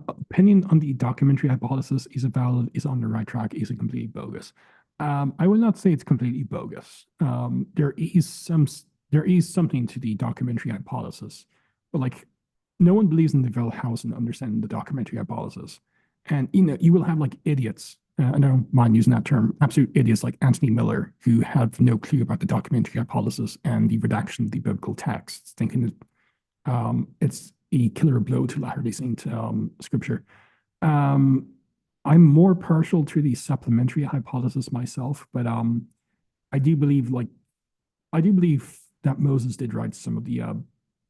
opinion on the documentary hypothesis, is it valid, is it on the right track, is it completely bogus? I will not say it's completely bogus. There is something to the documentary hypothesis, but like no one believes in the Wellhausen understanding the documentary hypothesis. And you will have like idiots, I don't mind using that term, absolute idiots like Anthony Miller, who have no clue about the documentary hypothesis and the redaction of the biblical texts, thinking that it's a killer blow to Latter-day Saint scripture. Um, I'm more partial to the supplementary hypothesis myself, but I do believe like I do believe that Moses did write some of the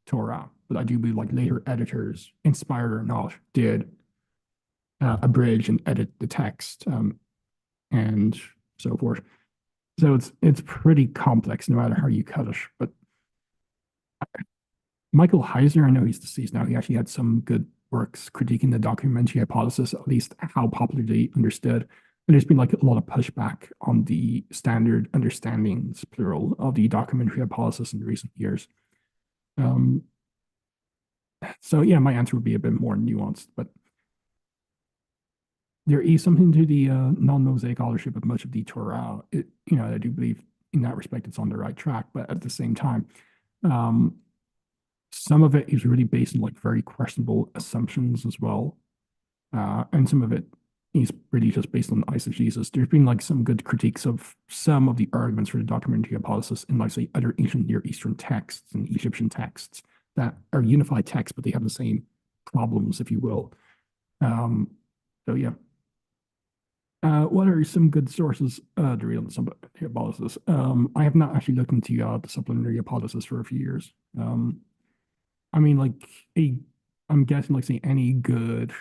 Torah, but I do believe like later editors, inspired or not, did abridge and edit the text and so forth. So it's pretty complex no matter how you cut it. But Michael Heiser, I know he's deceased now. He actually had some good works critiquing the documentary hypothesis, at least how popularly understood. And there's been like a lot of pushback on the standard understandings, plural, of the documentary hypothesis in recent years. Um, so yeah, my answer would be a bit more nuanced, but there is something to the non-Mosaic authorship of much of the Torah. I do believe in that respect it's on the right track, but at the same time, um, some of it is really based on like very questionable assumptions as well. And some of it is really just based on eisegesis. There's been like some good critiques of some of the arguments for the documentary hypothesis in, like, say, other ancient Near Eastern texts and Egyptian texts that are unified texts, but they have the same problems, if you will. So yeah. What are some good sources to read on some hypothesis? I have not actually looked into the supplementary hypothesis for a few years. I mean, like I'm guessing, like, say, any good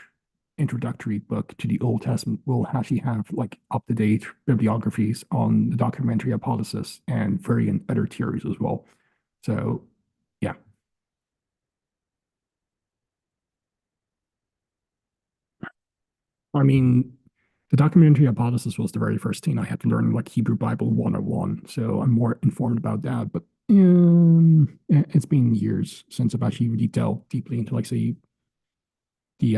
introductory book to the Old Testament will actually have like up-to-date bibliographies on the documentary hypothesis and variant other theories as well. So yeah. I mean, The documentary hypothesis was the very first thing I had to learn, like Hebrew Bible 101. So I'm more informed about that. But it's been years since I've actually really delved deeply into, like, say, the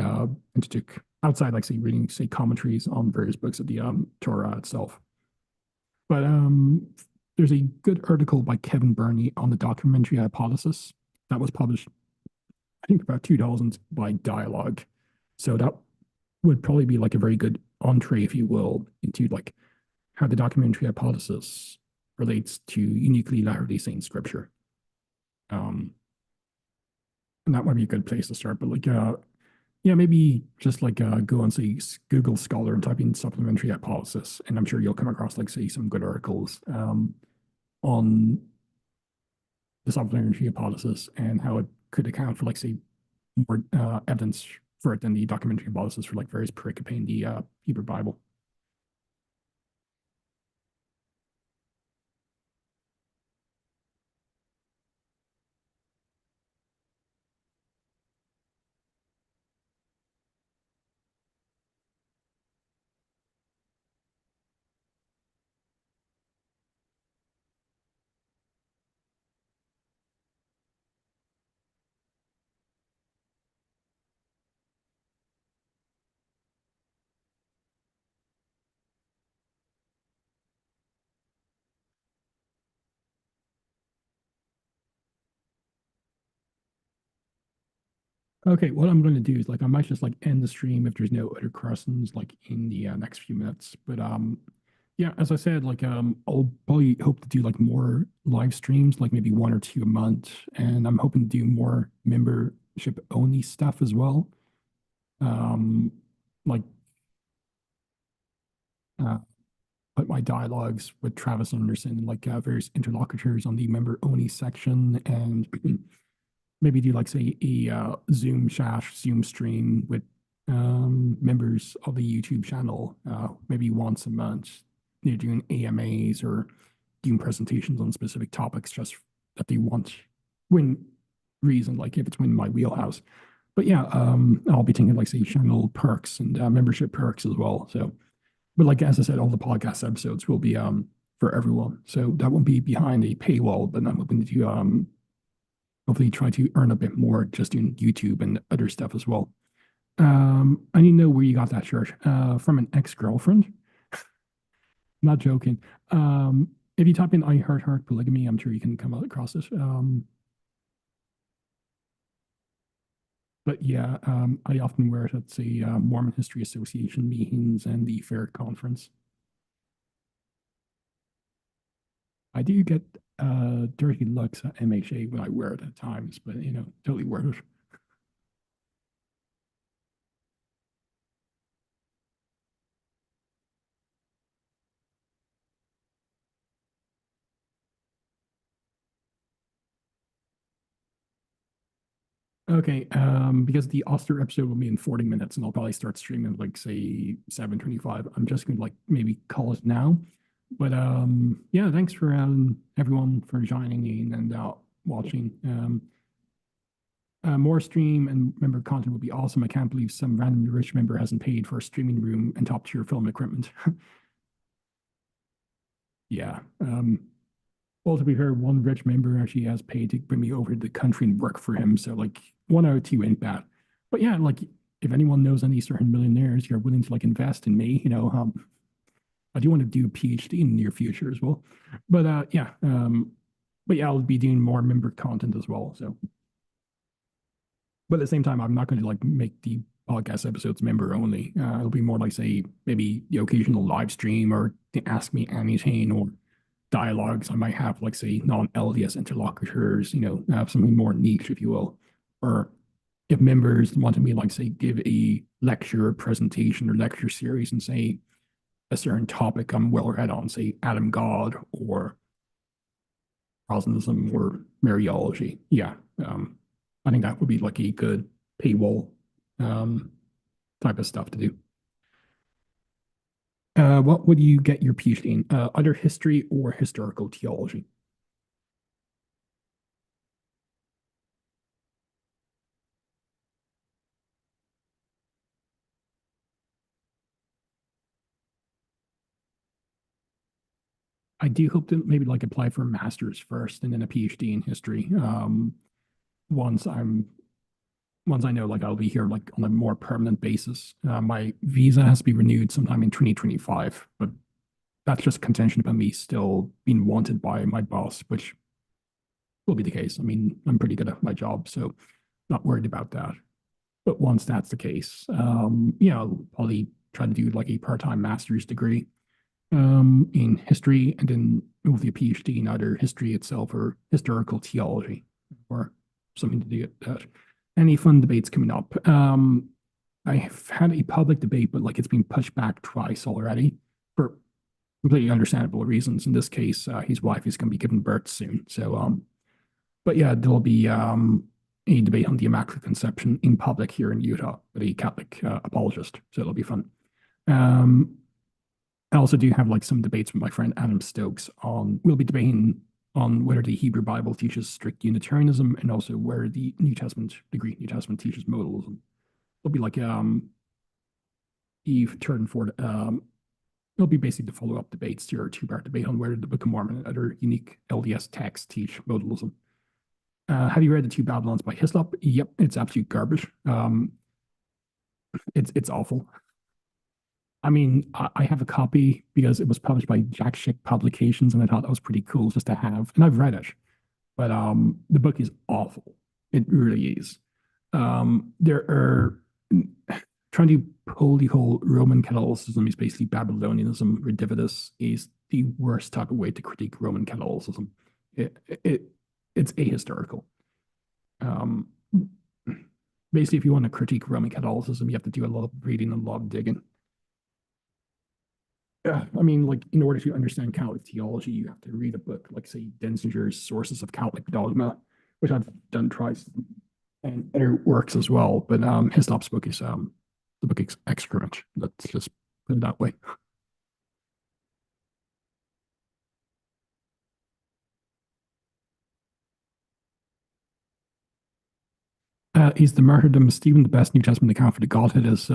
into outside, like, say, reading, say, commentaries on various books of the Torah itself. But there's a good article by Kevin Burney on the documentary hypothesis that was published, I think, about 2000 by Dialogue. So that would probably be like a very good entree, if you will, into like how the documentary hypothesis relates to uniquely Latter-day Saint scripture. Um, and that might be a good place to start. But like, yeah, maybe just like go and say Google Scholar and type in supplementary hypothesis, and I'm sure you'll come across, like, say, some good articles on the supplementary hypothesis and how it could account for, like, say, more evidence for it than the documentary hypothesis for like various pericope in the Hebrew Bible. Okay, what I'm going to do is, like, I might just like end the stream if there's no other questions like in the next few minutes. But yeah, as I said, like I'll probably hope to do like more live streams, like maybe one or two a month, and I'm hoping to do more membership only stuff as well. Um, like uh, put my dialogues with Travis Anderson and like various interlocutors on the member only section, and maybe do like, say, a Zoom chat, Zoom stream with members of the YouTube channel, maybe once a month. They're doing AMAs or doing presentations on specific topics just that they want when reason, like if it's within my wheelhouse. But yeah, I'll be taking, like, say, channel perks and membership perks as well. So, but like, as I said, all the podcast episodes will be for everyone. So that won't be behind a paywall, but I'm hoping to do hopefully try to earn a bit more just doing YouTube and other stuff as well. I need to know where you got that shirt. From an ex-girlfriend. Not joking. If you type in "I heart heart polygamy," I'm sure you can come across this. But yeah, I often wear it at the Mormon History Association meetings and the Fair Conference. I do get dirty looks at MHA when I wear it at times, but totally worth it. Okay, because the Oster episode will be in 40 minutes and I'll probably start streaming at, like, say, 7:25. I'm just gonna like maybe call it now. But yeah, thanks for everyone for joining in and watching. More stream and member content would be awesome. I can't believe some random rich member hasn't paid for a streaming room and top tier film equipment. Yeah. Well, to be fair, one rich member actually has paid to bring me over to the country and work for him. So like 1 out of 2 ain't bad. But yeah, like if anyone knows any certain millionaires who are willing to like invest in me, I do want to do a PhD in the near future as well. But yeah, but yeah, I'll be doing more member content as well. So, but at the same time, I'm not going to like make the podcast episodes member only. It'll be more like, say, maybe the occasional live stream or the Ask Me Anything or dialogues. I might have, like, say, non-LDS interlocutors, have something more niche, if you will. Or if members wanted me, like, say, give a lecture, presentation, or lecture series and say a certain topic I'm well read on, say Adam God or Protestantism or Mariology. Yeah. I think that would be like a good paywall um, type of stuff to do. What would you get your PhD in? Either history or historical theology. I do hope to maybe like apply for a master's first and then a PhD in history. Once I'm once I know like I'll be here like on a more permanent basis. My visa has to be renewed sometime in 2025, but that's just contention about me still being wanted by my boss, which will be the case. I mean, I'm pretty good at my job, so not worried about that. But once that's the case, I'll probably try to do like a part-time master's degree in history and then move the PhD in either history itself or historical theology or something to do with that. Any fun debates coming up? I have had a public debate, but like it's been pushed back twice already for completely understandable reasons. In this case, his wife is going to be giving birth soon. So, but yeah, there'll be a debate on the Immaculate Conception in public here in Utah with a Catholic apologist. So it'll be fun. I also do have like some debates with my friend Adam Stokes on, we'll be debating on whether the Hebrew Bible teaches strict Unitarianism and also where the Greek New Testament teaches modalism. It'll be like Eve Turdenford. It'll be basically the follow-up debates to your two-part debate on whether the Book of Mormon and other unique LDS texts teach modalism. Have you read The Two Babylons by Hislop? Yep, it's absolute garbage. It's awful. I mean, I have a copy because it was published by Jack Schick Publications, and I thought that was pretty cool just to have. And I've read it, but the book is awful. It really is. There are trying to pull the whole Roman Catholicism is basically Babylonianism. Redivivus is the worst type of way to critique Roman Catholicism. It's ahistorical. Basically, if you want to critique Roman Catholicism, you have to do a lot of reading and a lot of digging. I mean, like, in order to understand Catholic theology, you have to read a book like, say, Denzinger's Sources of Catholic Dogma, which I've done twice, and other works as well. But Hislop's book is the book excrement. Let's just put it that way. Is the martyrdom of Stephen the best New Testament account for the Godhead as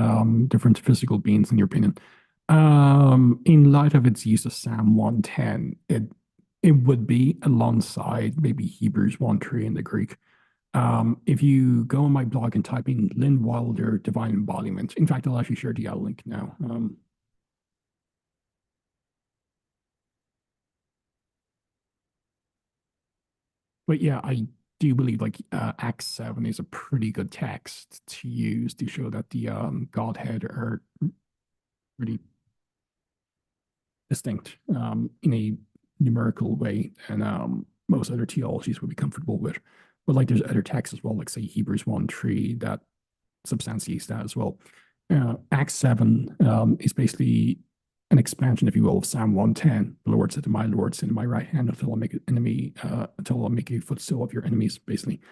different physical beings, in your opinion? In light of its use of Psalm 110, it would be alongside maybe Hebrews 1:3 in the Greek. If you go on my blog and type in Lynn Wilder Divine Embodiment, in fact, I'll actually share the link now. But yeah, I do believe like Acts 7 is a pretty good text to use to show that the Godhead are really distinct in a numerical way, and most other theologies would be comfortable with. But like there's other texts as well, like say Hebrews 1:3 that substantiates that as well. Acts 7 is basically an expansion, if you will, of Psalm 110. The Lord said to my Lord, sit at my right hand until I make an enemy, until I make a footstool of your enemies, basically.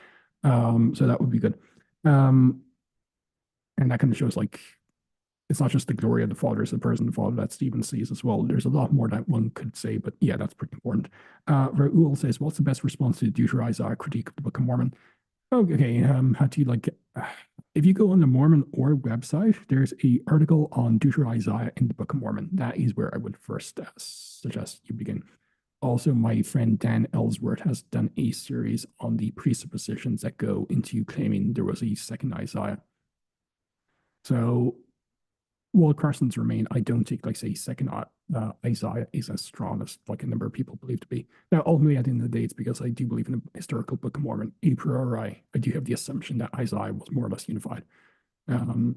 So that would be good. And that kind of shows like it's not just the glory of the Father as the person of the Father that Stephen sees as well. There's a lot more that one could say, but yeah, that's pretty important. Raul says, what's the best response to the Deuteronomy critique of the Book of Mormon? Okay, how do you like if you go on the Mormon org website, there's a article on Deuteronomy in the Book of Mormon. That is where I would first suggest you begin. Also, my friend Dan Ellsworth has done a series on the presuppositions that go into claiming there was a second Isaiah. So while Carson's remain, I don't think, like, say, second Isaiah is as strong as, like, a number of people believe to be. Now, ultimately, at the end of the day, it's because I do believe in the historical Book of Mormon. A priori, I do have the assumption that Isaiah was more or less unified. And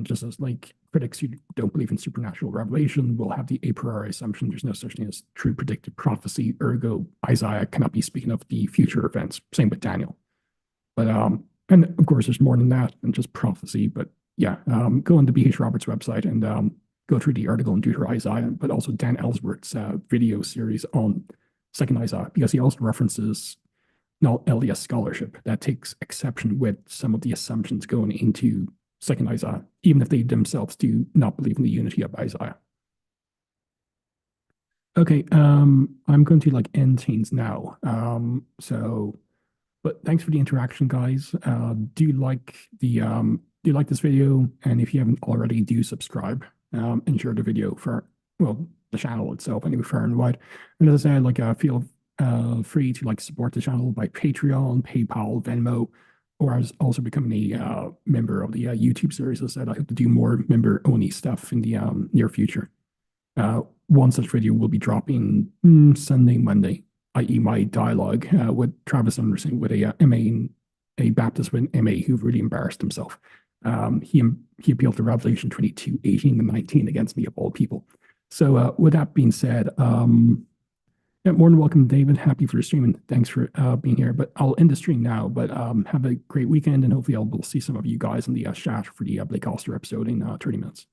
just as, like, critics who don't believe in supernatural revelation will have the a priori assumption there's no such thing as true predictive prophecy, ergo Isaiah cannot be speaking of the future events. Same with Daniel. But, and of course, there's more than that than just prophecy, but yeah, go on the B.H. Roberts website and go through the article on Deuteronomy Isaiah, but also Dan Ellsworth's video series on Second Isaiah, because he also references LDS scholarship that takes exception with some of the assumptions going into Second Isaiah, even if they themselves do not believe in the unity of Isaiah. Okay, I'm going to like end things now. But thanks for the interaction, guys. Do you like this video? And if you haven't already, do subscribe and share the video for, well, the channel itself anyway, far and wide. And as I said, like feel free to like support the channel by Patreon, PayPal, Venmo, or as also becoming a member of the YouTube series. As I said, I hope to do more member only stuff in the near future. One such video will be dropping Sunday, Monday, i.e. my dialogue with Travis Anderson with a MA, a Baptist with MA who really embarrassed himself. He appealed to Revelation 22, 18 and 19 against me of all people. So with that being said, yeah, more than welcome, David. Happy for streaming. Thanks for being here. But I'll end the stream now. But have a great weekend, and hopefully we'll see some of you guys in the chat for the Blake Ostler episode in 30 minutes.